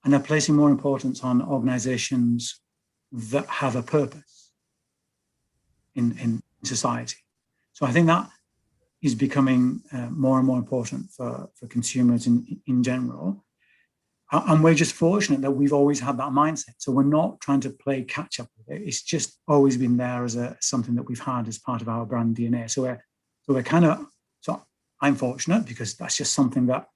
And they're placing more importance on organizations that have a purpose in society. So I think that is becoming more and more important for consumers in general. And we're just fortunate that we've always had that mindset. So we're not trying to play catch up with it. It's just always been there as something that we've had as part of our brand DNA. So I'm fortunate because that's just something that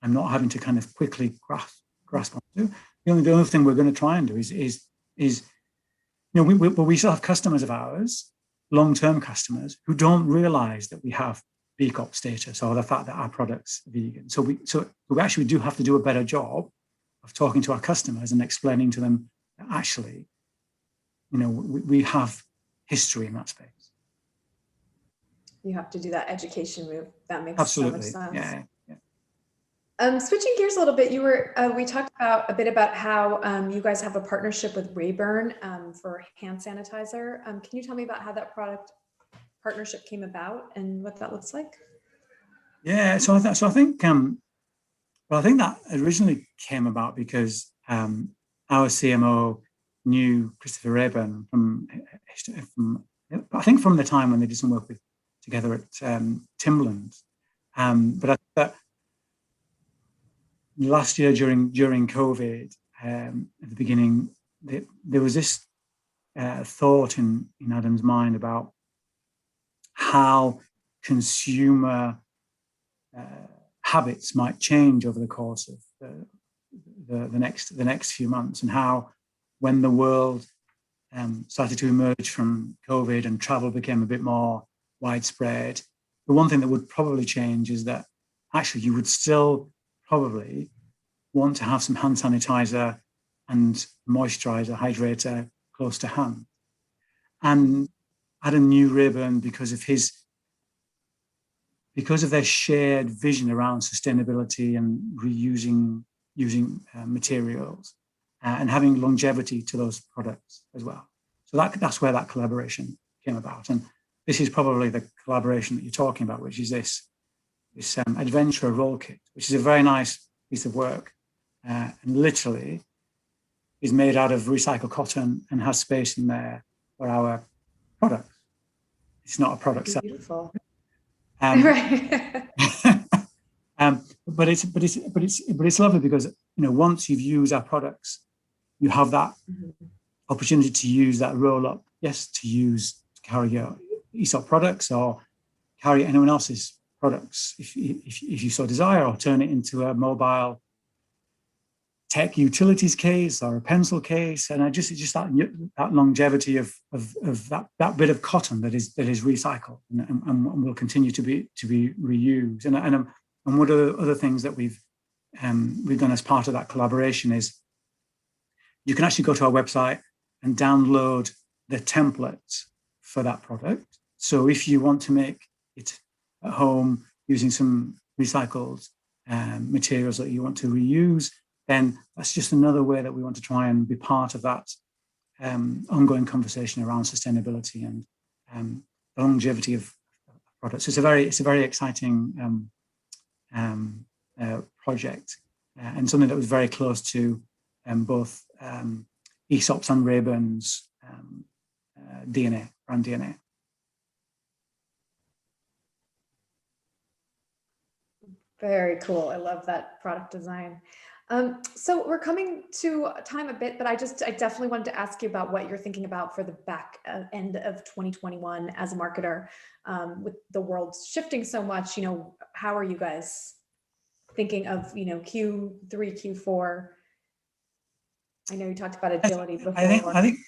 I'm not having to kind of quickly grasp onto. The only thing we're going to try and do is we still have customers of ours, long-term customers, who don't realize that we have B Corp status or the fact that our product's vegan. So we actually do have to do a better job of talking to our customers and explaining to them that actually, we have history in that space. You have to do that education move. That makes Absolutely. so much sense. Yeah. Switching gears a little bit, we talked a bit about how you guys have a partnership with Rayburn for hand sanitizer. Can you tell me about how that partnership came about and what that looks like? Yeah, I think that originally came about because our CMO knew Christopher Rayburn from the time when they did some work together at Timberland. But I think that last year during COVID, at the beginning, there was this thought in Adam's mind about how consumer habits might change over the course of the next few months, and how when the world started to emerge from COVID and travel became a bit more widespread, the one thing that would probably change is that actually you would still probably want to have some hand sanitizer and moisturizer, hydrator close to hand. And Adam knew Rayburn because of their shared vision around sustainability and using materials and having longevity to those products as well. So that's where that collaboration came about. And this is probably the collaboration that you're talking about, which is this adventurer roll kit, which is a very nice piece of work, and literally is made out of recycled cotton and has space in there for our products. It's not a product. Beautiful. Right. But it's lovely because once you've used our products, you have that opportunity to use that roll up. Yes, to carry your Esop products or carry anyone else's products if you so desire, or turn it into a mobile tech utilities case or a pencil case. And it's just that longevity of that bit of cotton that is recycled and will continue to be reused. And one of the other things that we've done as part of that collaboration is you can actually go to our website and download the templates for that product. So if you want to make it at home using some recycled materials that you want to reuse, then that's just another way that we want to try and be part of that ongoing conversation around sustainability and the longevity of products. It's a very exciting project and something that was very close to both Esop's and Rayburn's DNA, brand DNA. Very cool. I love that product design. So we're coming to time a bit, but I definitely wanted to ask you about what you're thinking about for the back end of 2021 as a marketer, with the world shifting so much. How are you guys thinking of Q3, Q4? I know you talked about agility before. I think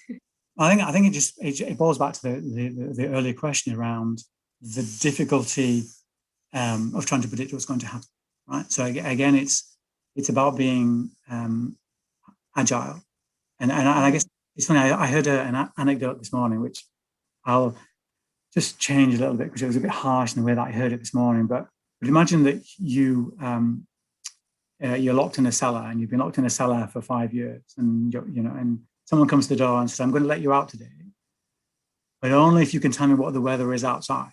it boils back to the earlier question around the difficulty of trying to predict what's going to happen. Right. So again, it's about being agile, and I guess it's funny. I heard an anecdote this morning, which I'll just change a little bit because it was a bit harsh in the way that I heard it this morning. But imagine that you're locked in a cellar, and you've been locked in a cellar for 5 years, and and someone comes to the door and says, "I'm going to let you out today, but only if you can tell me what the weather is outside."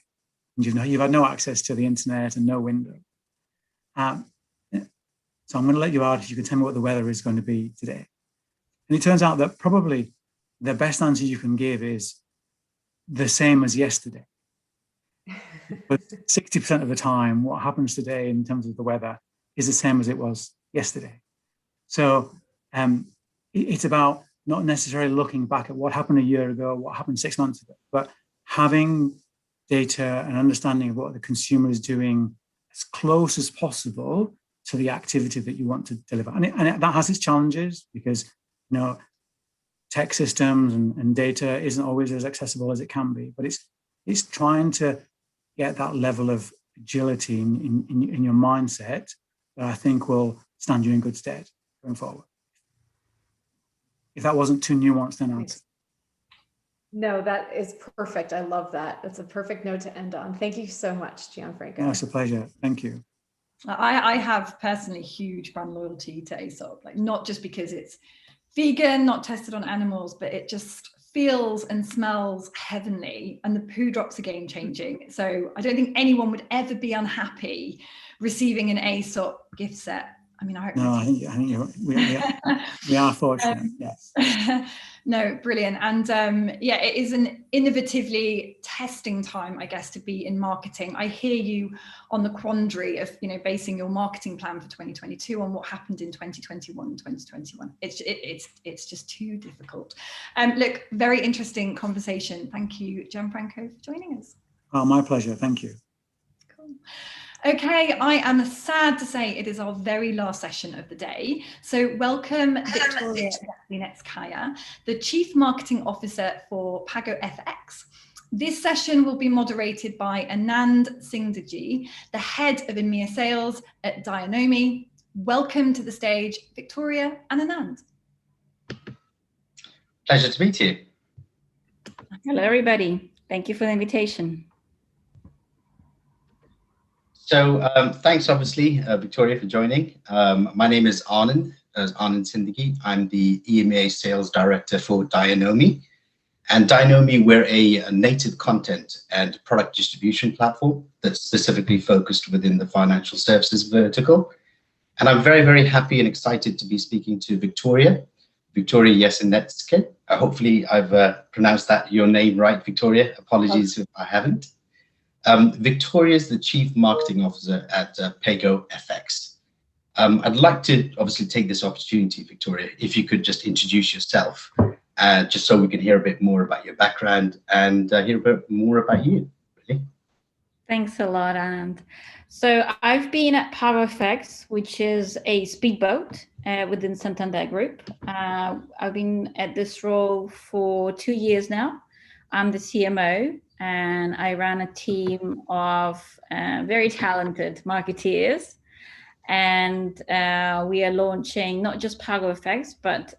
And you've had no access to the internet and no window. So I'm going to let you out if you can tell me what the weather is going to be today. And it turns out that probably the best answer you can give is the same as yesterday. But 60% of the time, what happens today in terms of the weather is the same as it was yesterday. So it's about not necessarily looking back at what happened a year ago, what happened 6 months ago, but having data and understanding of what the consumer is doing as close as possible to the activity that you want to deliver. And that has its challenges because, tech systems and data isn't always as accessible as it can be, but it's trying to get that level of agility in your mindset that I think will stand you in good stead going forward. If that wasn't too nuanced an answer. No, that is perfect. I love that. That's a perfect note to end on. Thank you so much, Gianfranco. No, it's a pleasure. Thank you. I have personally huge brand loyalty to Esop, like not just because it's vegan, not tested on animals, but it just feels and smells heavenly, and the poo drops are game changing. So I don't think anyone would ever be unhappy receiving an Esop gift set. I mean, I hope. No, I think we are fortunate. Yes. No, brilliant. And it is an innovatively testing time, I guess, to be in marketing. I hear you on the quandary of, basing your marketing plan for 2022 on what happened in 2021 and 2021. It's just too difficult. Look, very interesting conversation. Thank you, Gianfranco, for joining us. Oh, my pleasure. Thank you. Cool. Okay, I am sad to say it is our very last session of the day. So welcome Victoria Kaya, the Chief Marketing Officer for Pago FX. This session will be moderated by Anand Singhdji, the Head of EMEA Sales at Dianomi. Welcome to the stage, Victoria and Anand. Pleasure to meet you. Hello, everybody. Thank you for the invitation. So thanks, obviously, Victoria, for joining. My name is Anand Singhdji. I'm the EMEA Sales Director for Dianomi. And Dianomi, we're a native content and product distribution platform that's specifically focused within the financial services vertical. And I'm very, very happy and excited to be speaking to Victoria Yesenetske. Hopefully I've pronounced your name right, Victoria. Apologies if I haven't. Victoria is the Chief Marketing Officer at Pago FX. I'd like to obviously take this opportunity, Victoria, if you could just introduce yourself, just so we can hear a bit more about your background and hear a bit more about you, really. Thanks a lot, Anand. So I've been at Pago FX, which is a speedboat within Santander Group. I've been at this role for 2 years now. I'm the CMO, and I ran a team of very talented marketeers. And we are launching not just Pago FX, but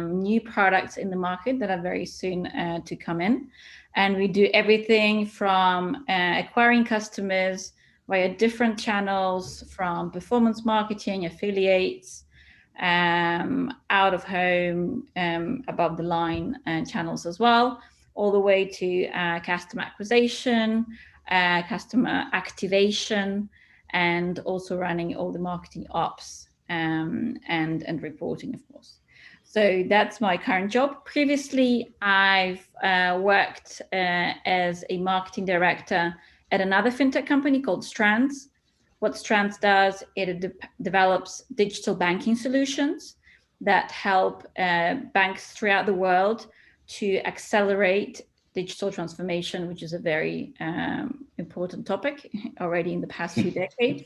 new products in the market that are very soon to come in. And we do everything from acquiring customers via different channels, from performance marketing, affiliates, out of home, above the line channels as well, all the way to customer acquisition, customer activation, and also running all the marketing ops and reporting, of course. So that's my current job. Previously, I've worked as a marketing director at another fintech company called Strands. What Strands does, it develops digital banking solutions that help banks throughout the world to accelerate digital transformation, which is a very important topic already in the past few decades.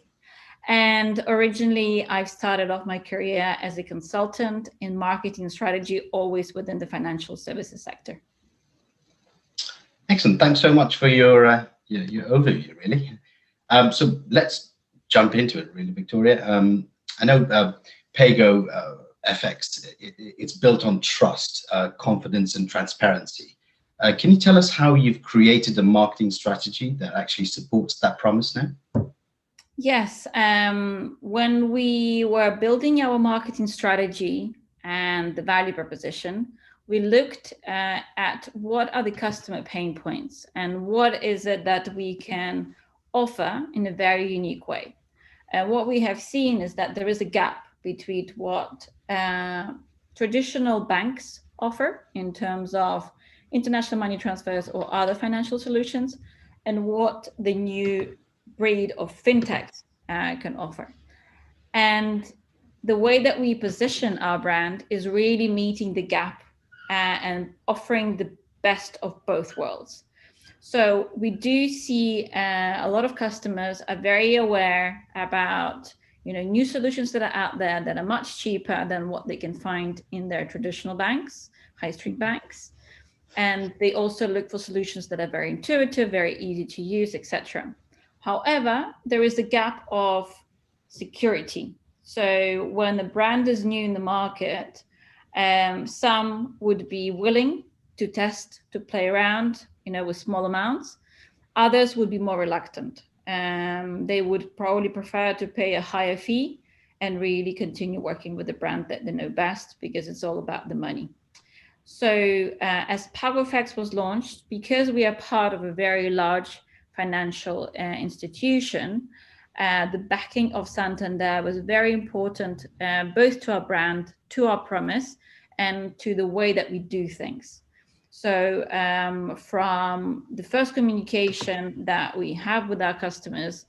And originally, I started off my career as a consultant in marketing strategy, always within the financial services sector. Excellent. Thanks so much for your overview, really. So let's jump into it, really, Victoria. I know Pago FX, it's built on trust, confidence, and transparency. Can you tell us how you've created a marketing strategy that actually supports that promise now? Yes, when we were building our marketing strategy and the value proposition, we looked at what are the customer pain points and what is it that we can offer in a very unique way. What we have seen is that there is a gap between what traditional banks offer in terms of international money transfers or other financial solutions and what the new breed of fintechs can offer. And the way that we position our brand is really meeting the gap and offering the best of both worlds. So we do see a lot of customers are very aware about new solutions that are out there that are much cheaper than what they can find in their traditional banks, high street banks. And they also look for solutions that are very intuitive, very easy to use, etc. However, there is a gap of security. So when the brand is new in the market, some would be willing to test, to play around, with small amounts. Others would be more reluctant. They would probably prefer to pay a higher fee and really continue working with the brand that they know best because it's all about the money. So as PowerFX was launched, because we are part of a very large financial institution, the backing of Santander was very important, both to our brand, to our promise, and to the way that we do things. So from the first communication that we have with our customers,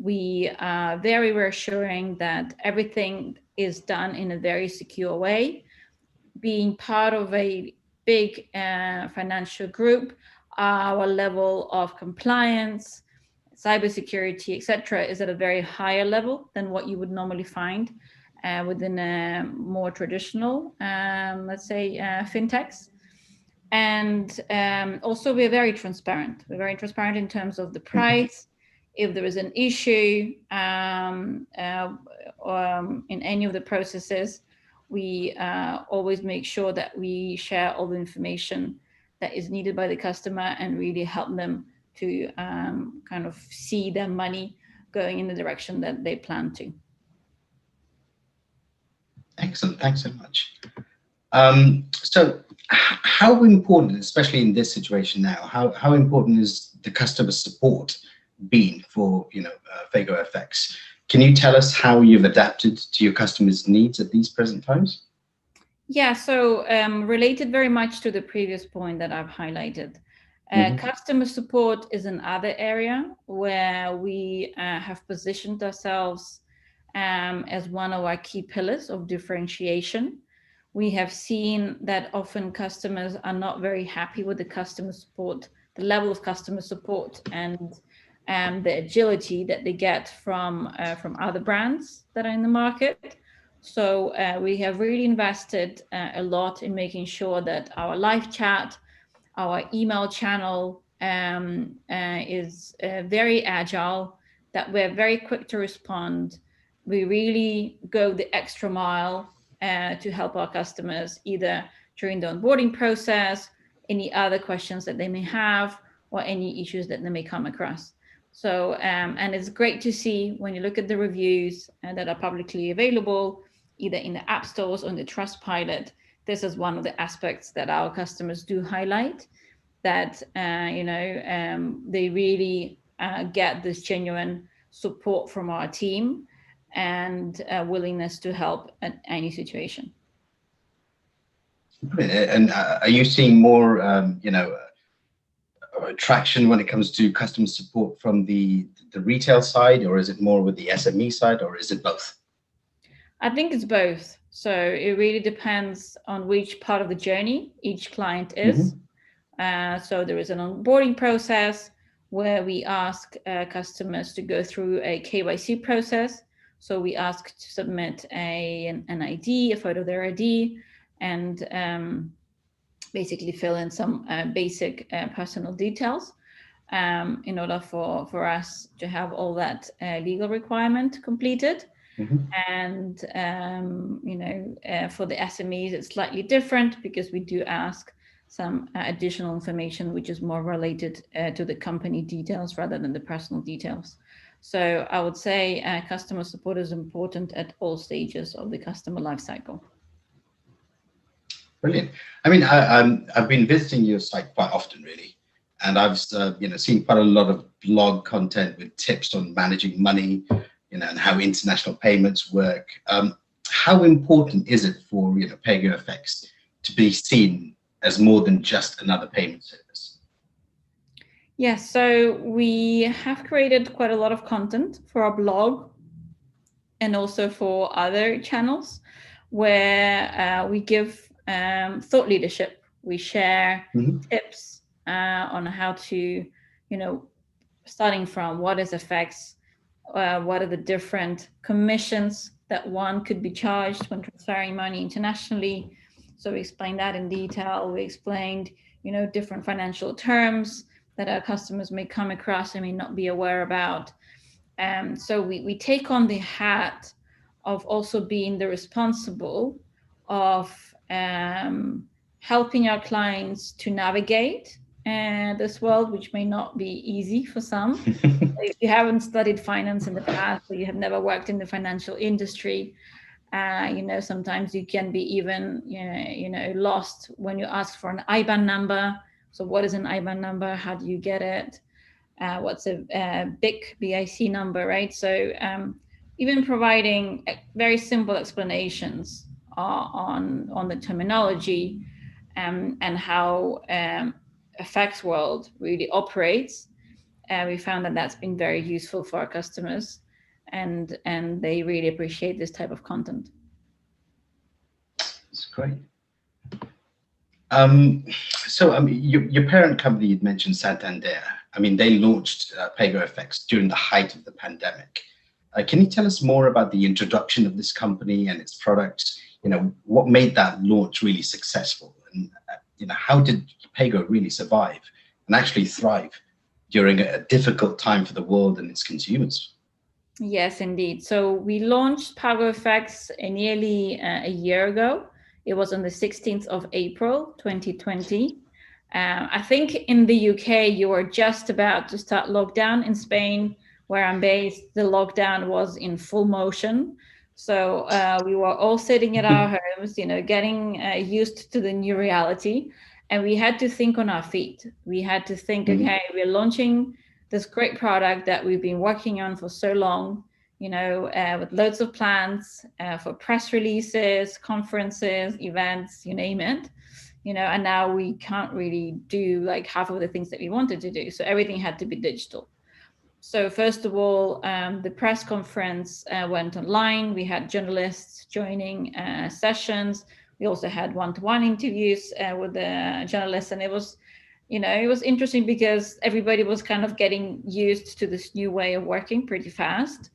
we are very reassuring that everything is done in a very secure way. Being part of a big financial group, our level of compliance, cybersecurity, etc., is at a very higher level than what you would normally find within a more traditional, let's say, fintechs. And also, we're very transparent. We're very transparent in terms of the price. If there is an issue in any of the processes, we always make sure that we share all the information that is needed by the customer and really help them to kind of see their money going in the direction that they plan to. Excellent, thanks so much. So how important, especially in this situation now, how important is the customer support been for behaviour? Can you tell us how you've adapted to your customers' needs at these present times? Yeah, so related very much to the previous point that I've highlighted. Customer support is another area where we have positioned ourselves as one of our key pillars of differentiation. We have seen that often customers are not very happy with the customer support, the level of customer support and the agility that they get from other brands that are in the market. So we have really invested a lot in making sure that our live chat, our email channel is very agile, that we're very quick to respond. We really go the extra mile to help our customers, either during the onboarding process, any other questions that they may have, or any issues that they may come across. So, and it's great to see when you look at the reviews that are publicly available, either in the app stores or in the Trustpilot. This is one of the aspects that our customers do highlight, that they really get this genuine support from our team and willingness to help at any situation. And are you seeing more, traction when it comes to customer support from the retail side, or is it more with the SME side, or is it both? I think it's both. So it really depends on which part of the journey each client is. So there is an onboarding process where we ask customers to go through a KYC process. So we ask to submit an ID, a photo of their ID, and basically fill in some basic personal details in order for us to have all that legal requirement completed. And for the SMEs, it's slightly different because we do ask some additional information which is more related to the company details rather than the personal details. So I would say customer support is important at all stages of the customer lifecycle. Brilliant. I mean, I've been visiting your site quite often, really, and I've seen quite a lot of blog content with tips on managing money, and how international payments work. How important is it for PagoFX to be seen as more than just another payment service? Yes, so we have created quite a lot of content for our blog and also for other channels where we give thought leadership. We share tips on how to, starting from what is FX, what are the different commissions that one could be charged when transferring money internationally. So we explained that in detail. We explained, different financial terms that our customers may come across and may not be aware about. So we take on the hat of also being the responsible of helping our clients to navigate this world, which may not be easy for some. If you haven't studied finance in the past, or you have never worked in the financial industry, sometimes you can be even, lost when you ask for an IBAN number. So what is an IBAN number? How do you get it? What's a BIC number, right? So even providing very simple explanations on the terminology and how FX world really operates, we found that that's been very useful for our customers, and they really appreciate this type of content. That's great. Your parent company, you'd mentioned Santander. I mean, they launched PagoFX during the height of the pandemic. Can you tell us more about the introduction of this company and its products? What made that launch really successful? And how did Pago really survive and actually thrive during a difficult time for the world and its consumers? Yes, indeed. So we launched PagoFX nearly a year ago. It was on the 16th of April, 2020. I think in the UK, you were just about to start lockdown. In Spain, where I'm based, the lockdown was in full motion. So we were all sitting at our homes, getting used to the new reality. And we had to think on our feet. We had to think, okay, we're launching this great product that we've been working on for so long, with loads of plans for press releases, conferences, events, you name it, and now we can't really do like half of the things that we wanted to do. So everything had to be digital. So first of all, the press conference went online. We had journalists joining sessions. We also had one-to-one interviews with the journalists, and it was interesting because everybody was kind of getting used to this new way of working pretty fast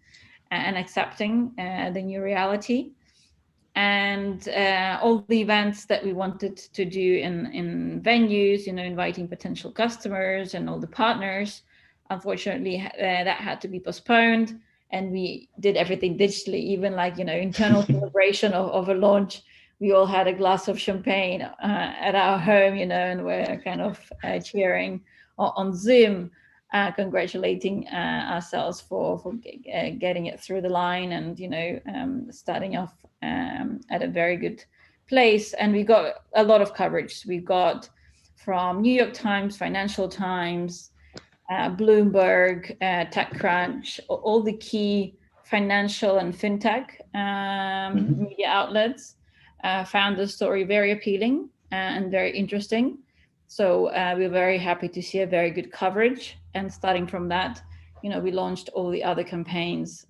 and accepting the new reality. And all the events that we wanted to do in venues, inviting potential customers and all the partners, unfortunately, that had to be postponed. And we did everything digitally, even like, internal celebration of a launch. We all had a glass of champagne at our home, and we're kind of cheering on Zoom, congratulating ourselves for getting it through the line and, starting off at a very good place. And we got a lot of coverage. We got from New York Times, Financial Times, Bloomberg, TechCrunch, all the key financial and fintech media outlets found the story very appealing and very interesting. So we're very happy to see a very good coverage. And starting from that, we launched all the other campaigns,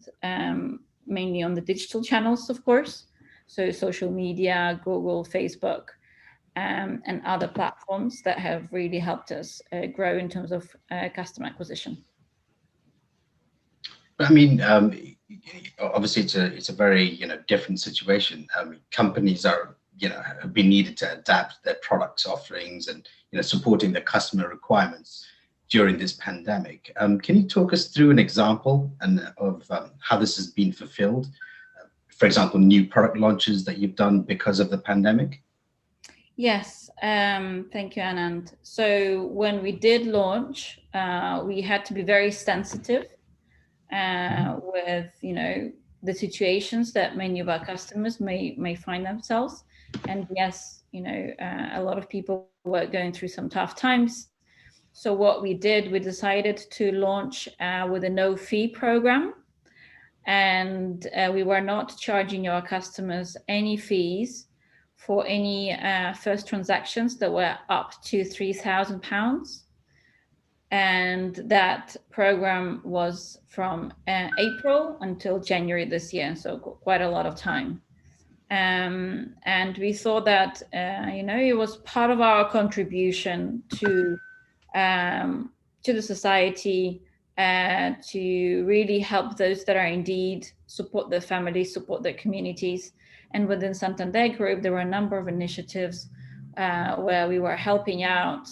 mainly on the digital channels, of course. So social media, Google, Facebook, and other platforms that have really helped us grow in terms of customer acquisition. I mean, obviously it's a very different situation. Companies are have been needed to adapt their product offerings and supporting their customer requirements during this pandemic. Can you talk us through an example of how this has been fulfilled? For example, new product launches that you've done because of the pandemic? Yes. Thank you, Anand. So when we did launch, we had to be very sensitive with, the situations that many of our customers may find themselves. And yes, a lot of people were going through some tough times. So what we did, we decided to launch with a no fee program. And we were not charging our customers any fees for any first transactions that were up to £3,000. And that program was from April until January this year, so quite a lot of time. And we thought that it was part of our contribution to the society, to really help those that are in need, support their families, support their communities. And within Santander Group, there were a number of initiatives where we were helping out,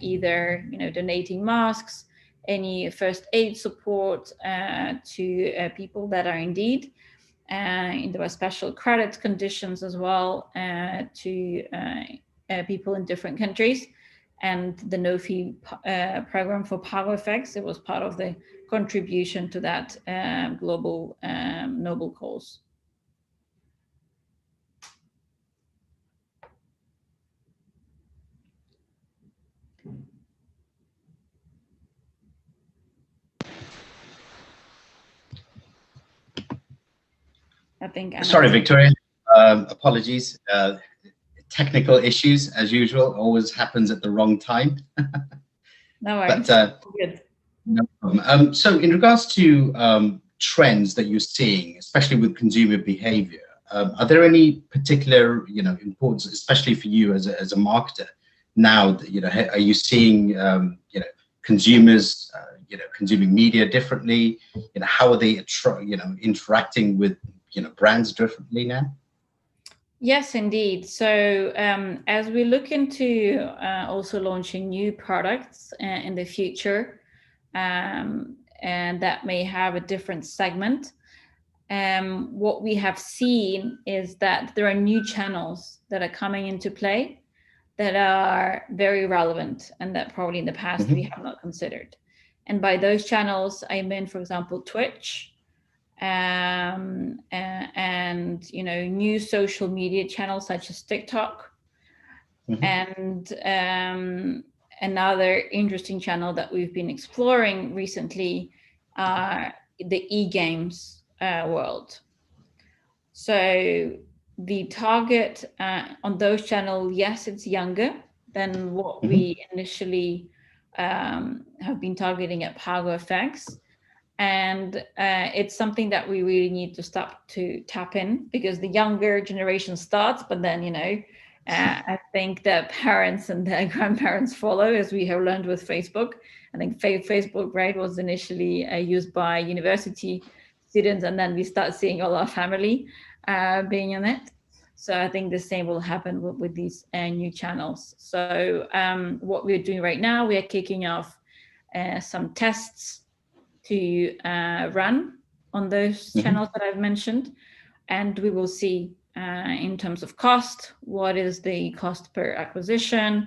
either donating masks, any first aid support to people that are in need. There were special credit conditions as well to people in different countries. And the no fee program for PowerFX, it was part of the contribution to that global noble cause. I think. Sorry, Victoria. Apologies. Technical issues, as usual, always happens at the wrong time. No worries. But, good. No problem. So in regards to trends that you're seeing, especially with consumer behavior, are there any particular, importance, especially for you as a marketer now, that, are you seeing, consumers, consuming media differently? How are they, interacting with, brands differently now? Yes, indeed. So as we look into also launching new products in the future, and that may have a different segment, what we have seen is that there are new channels that are coming into play that are very relevant and that probably in the past we have not considered. And by those channels, I mean, for example, Twitch, and new social media channels such as TikTok, and another interesting channel that we've been exploring recently are the e-games world. So the target on those channels, yes, it's younger than what we initially have been targeting at PowerFX. And it's something that we really need to start to tap in, because the younger generation starts, but then, I think that parents and their grandparents follow, as we have learned with Facebook. I think Facebook, right, was initially used by university students, and then we start seeing all our family being in it. So I think the same will happen with these new channels. So what we're doing right now, we are kicking off some tests to run on those channels that I've mentioned, and we will see in terms of cost, what is the cost per acquisition,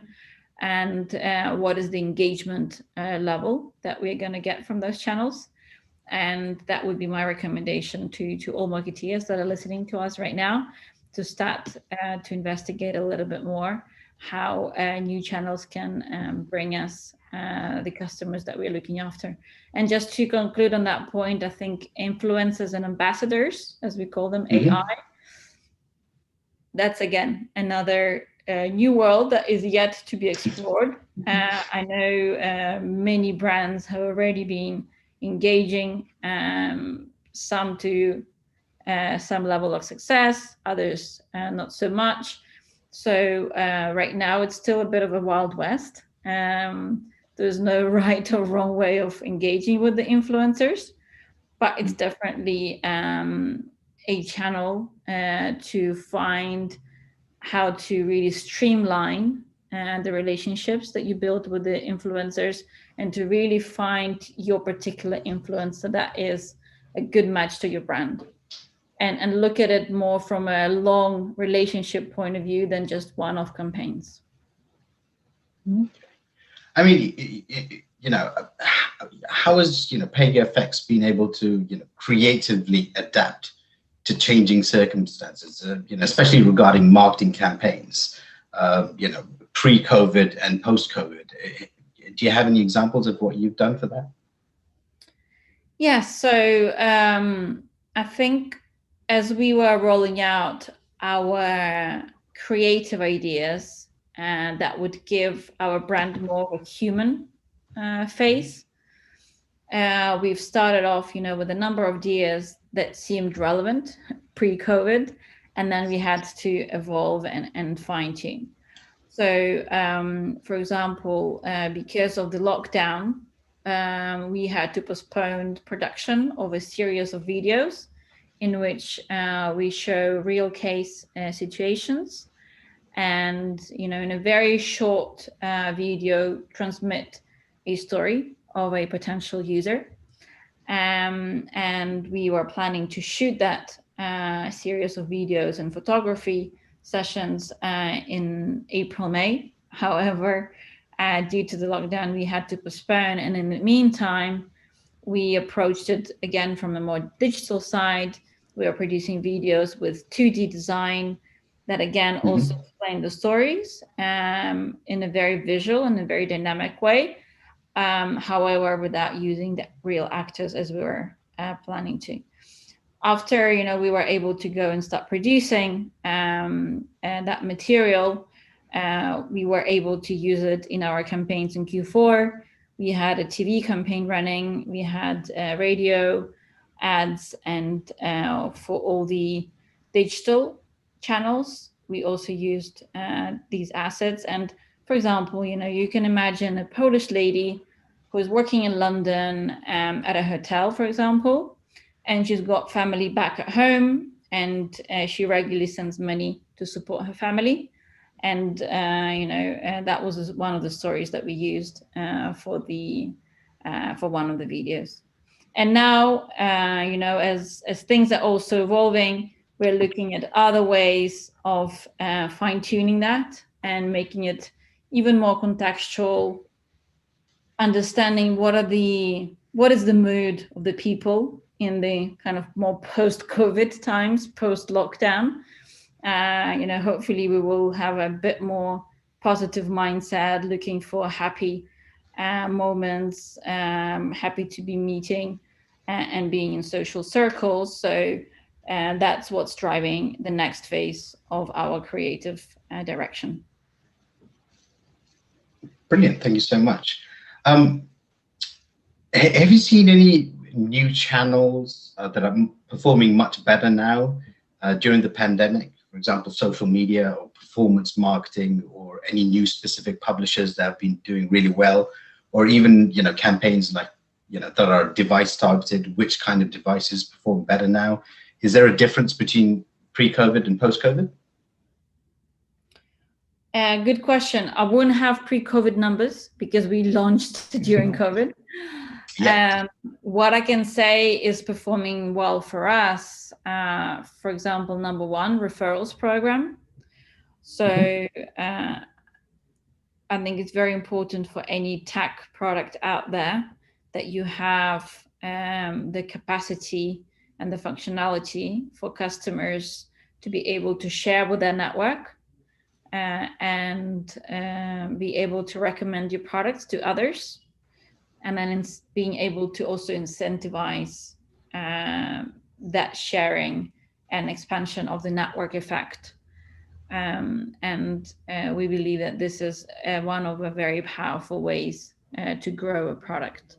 and what is the engagement level that we're going to get from those channels. And that would be my recommendation to all marketeers that are listening to us right now, to start to investigate a little bit more how new channels can bring us the customers that we're looking after. And just to conclude on that point, I think influencers and ambassadors, as we call them, AI, that's again another new world that is yet to be explored. I know many brands have already been engaging, some to some level of success, others not so much. So right now it's still a bit of a Wild West. There's no right or wrong way of engaging with the influencers, but it's definitely a channel to find how to really streamline the relationships that you build with the influencers, and to really find your particular influencer that is a good match to your brand, and look at it more from a long relationship point of view than just one-off campaigns. I mean, how has PegaFX been able to creatively adapt to changing circumstances, especially regarding marketing campaigns, pre-COVID and post-COVID? Do you have any examples of what you've done for that? Yes, so I think as we were rolling out our creative ideas that would give our brand more of a human face, we've started off, with a number of ideas that seemed relevant pre-COVID, and then we had to evolve and fine-tune. So, for example, because of the lockdown, we had to postpone production of a series of videos in which we show real case situations, and in a very short video transmit a story of a potential user. And we were planning to shoot that series of videos and photography sessions in April, May. However, due to the lockdown, we had to postpone. And in the meantime, we approached it again from a more digital side. We are producing videos with 2D design that again also explain the stories in a very visual and a very dynamic way. However, without using the real actors as we were planning to. After we were able to go and start producing that material, we were able to use it in our campaigns in Q4. We had a TV campaign running, we had radio ads, and for all the digital channels, we also used these assets. And for example, you can imagine a Polish lady who is working in London at a hotel, for example, and she's got family back at home, and she regularly sends money to support her family. And that was one of the stories that we used for one of the videos. And now, as things are also evolving, we're looking at other ways of fine-tuning that and making it even more contextual, understanding what is the mood of the people in the kind of more post-COVID times, post-lockdown. Hopefully we will have a bit more positive mindset, looking for happy moments, happy to be meeting and being in social circles. So that's what's driving the next phase of our creative direction. Brilliant, thank you so much. Have you seen any new channels that are performing much better now during the pandemic? For example, social media or performance marketing, or any new specific publishers that have been doing really well, or even campaigns like that are device targeted. Which kind of devices perform better now? Is there a difference between pre-COVID and post-COVID? Good question. I wouldn't have pre-COVID numbers because we launched during COVID. Yeah. What I can say is performing well for us. For example, number one, referrals program. So I think it's very important for any tech product out there that you have the capacity and the functionality for customers to be able to share with their network and be able to recommend your products to others. And then being able to also incentivize that sharing and expansion of the network effect. And we believe that this is one of the very powerful ways to grow a product.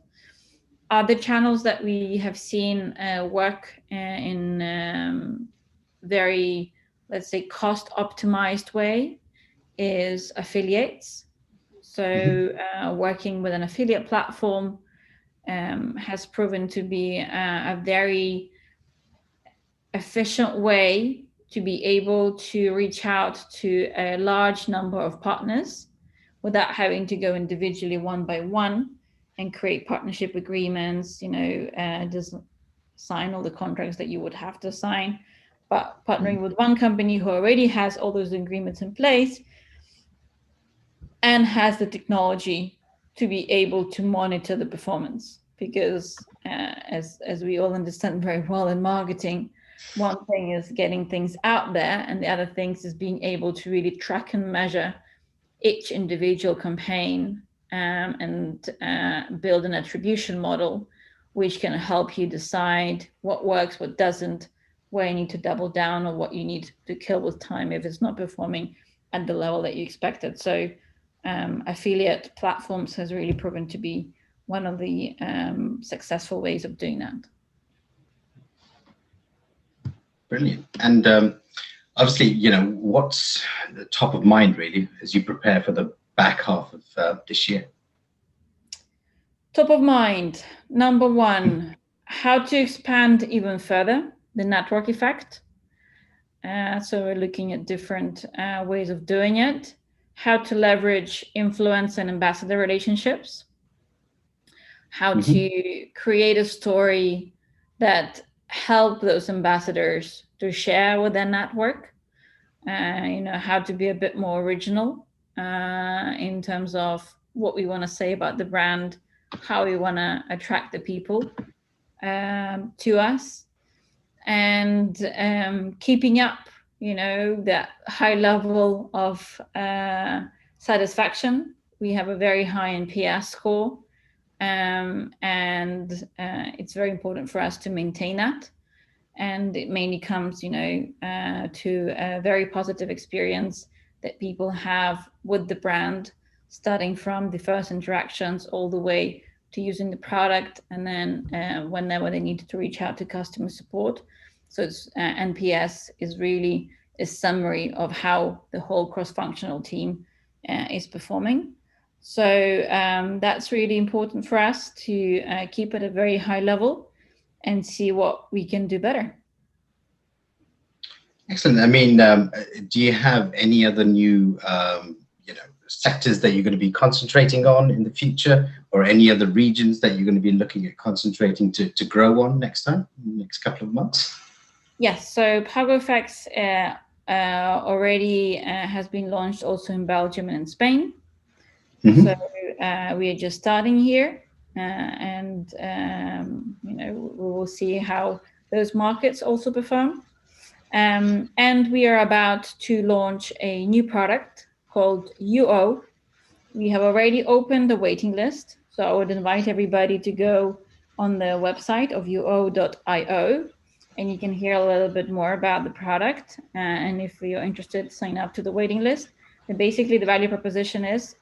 Other channels that we have seen work in very, let's say, cost optimized way is affiliates. So working with an affiliate platform has proven to be a very efficient way to be able to reach out to a large number of partners without having to go individually one by one and create partnership agreements, just sign all the contracts that you would have to sign. But partnering with one company who already has all those agreements in place and has the technology to be able to monitor the performance. Because as we all understand very well in marketing, one thing is getting things out there, and the other thing is being able to really track and measure each individual campaign, and build an attribution model, which can help you decide what works, what doesn't, where you need to double down, or what you need to kill with time if it's not performing at the level that you expected. So affiliate platforms has really proven to be one of the successful ways of doing that. Brilliant. And obviously, you know, what's the top of mind really as you prepare for the back half of this year? Top of mind, number one, how to expand even further the network effect. So we're looking at different ways of doing it. How to leverage influence and ambassador relationships. How to create a story that help those ambassadors to share with their network. You know, how to be a bit more original in terms of what we want to say about the brand, how we want to attract the people to us, and keeping up, you know, that high level of satisfaction. We have a very high NPS score, and it's very important for us to maintain that. And it mainly comes, you know, to a very positive experience that people have with the brand, starting from the first interactions all the way to using the product, and then whenever they need to reach out to customer support. So it's, NPS is really a summary of how the whole cross-functional team is performing. So that's really important for us to keep at a very high level and see what we can do better. Excellent. I mean, do you have any other new, you know, sectors that you're going to be concentrating on in the future, or any other regions that you're going to be looking at concentrating to grow on next couple of months? Yes. So PowerFX already has been launched also in Belgium and in Spain. So we are just starting here, and you know, we will see how those markets also perform. And we are about to launch a new product called UO. We have already opened the waiting list, so I would invite everybody to go on the website of uo.io, and you can hear a little bit more about the product. And if you're interested, sign up to the waiting list. And basically, the value proposition is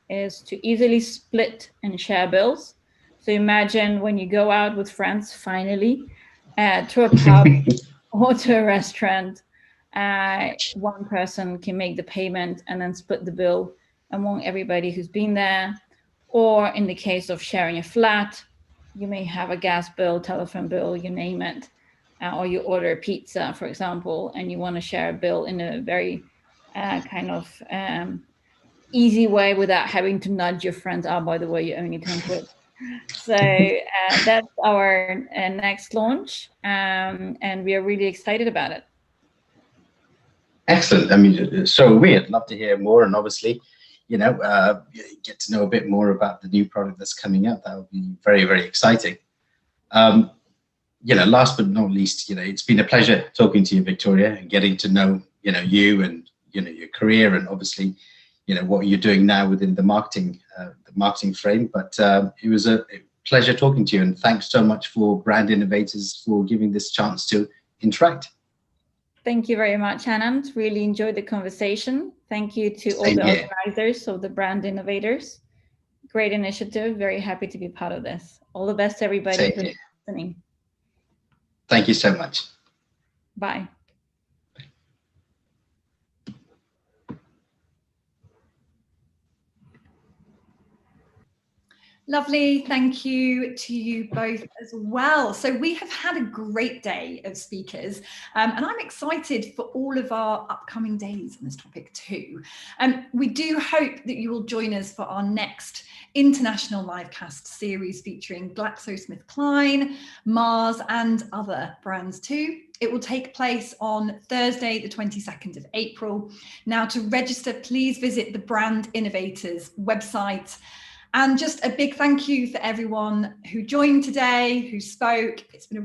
to easily split and share bills. So imagine when you go out with friends, finally, to a pub or to a restaurant, one person can make the payment and then split the bill among everybody who's been there. Or in the case of sharing a flat, you may have a gas bill, telephone bill, you name it, or you order a pizza, for example, and you want to share a bill in a very kind of easy way without having to nudge your friends. Oh, by the way, you only 10 quid. So that's our next launch, and we are really excited about it. Excellent. I mean, so we'd love to hear more, and obviously, you know, get to know a bit more about the new product that's coming out. That would be very, very exciting. You know, last but not least, you know, it's been a pleasure talking to you, Victoria, and getting to know, you know, you and, you know, your career, and obviously, you know, what you're doing now within the marketing frame. But it was a pleasure talking to you, and thanks so much for Brand Innovators for giving this chance to interact. Thank you very much, Anand. Really enjoyed the conversation. Thank you to all the organizers of the Brand Innovators. Great initiative. Very happy to be part of this. All the best to everybody who's listening. Thank you so much. Bye. Lovely. Thank you to you both as well. So we have had a great day of speakers, and I'm excited for all of our upcoming days on this topic too. We do hope that you will join us for our next international livecast series featuring GlaxoSmithKline, Mars, and other brands too. It will take place on Thursday, the 22nd of April. Now, to register, please visit the Brand Innovators website. And just a big thank you for everyone who joined today, who spoke. It's been a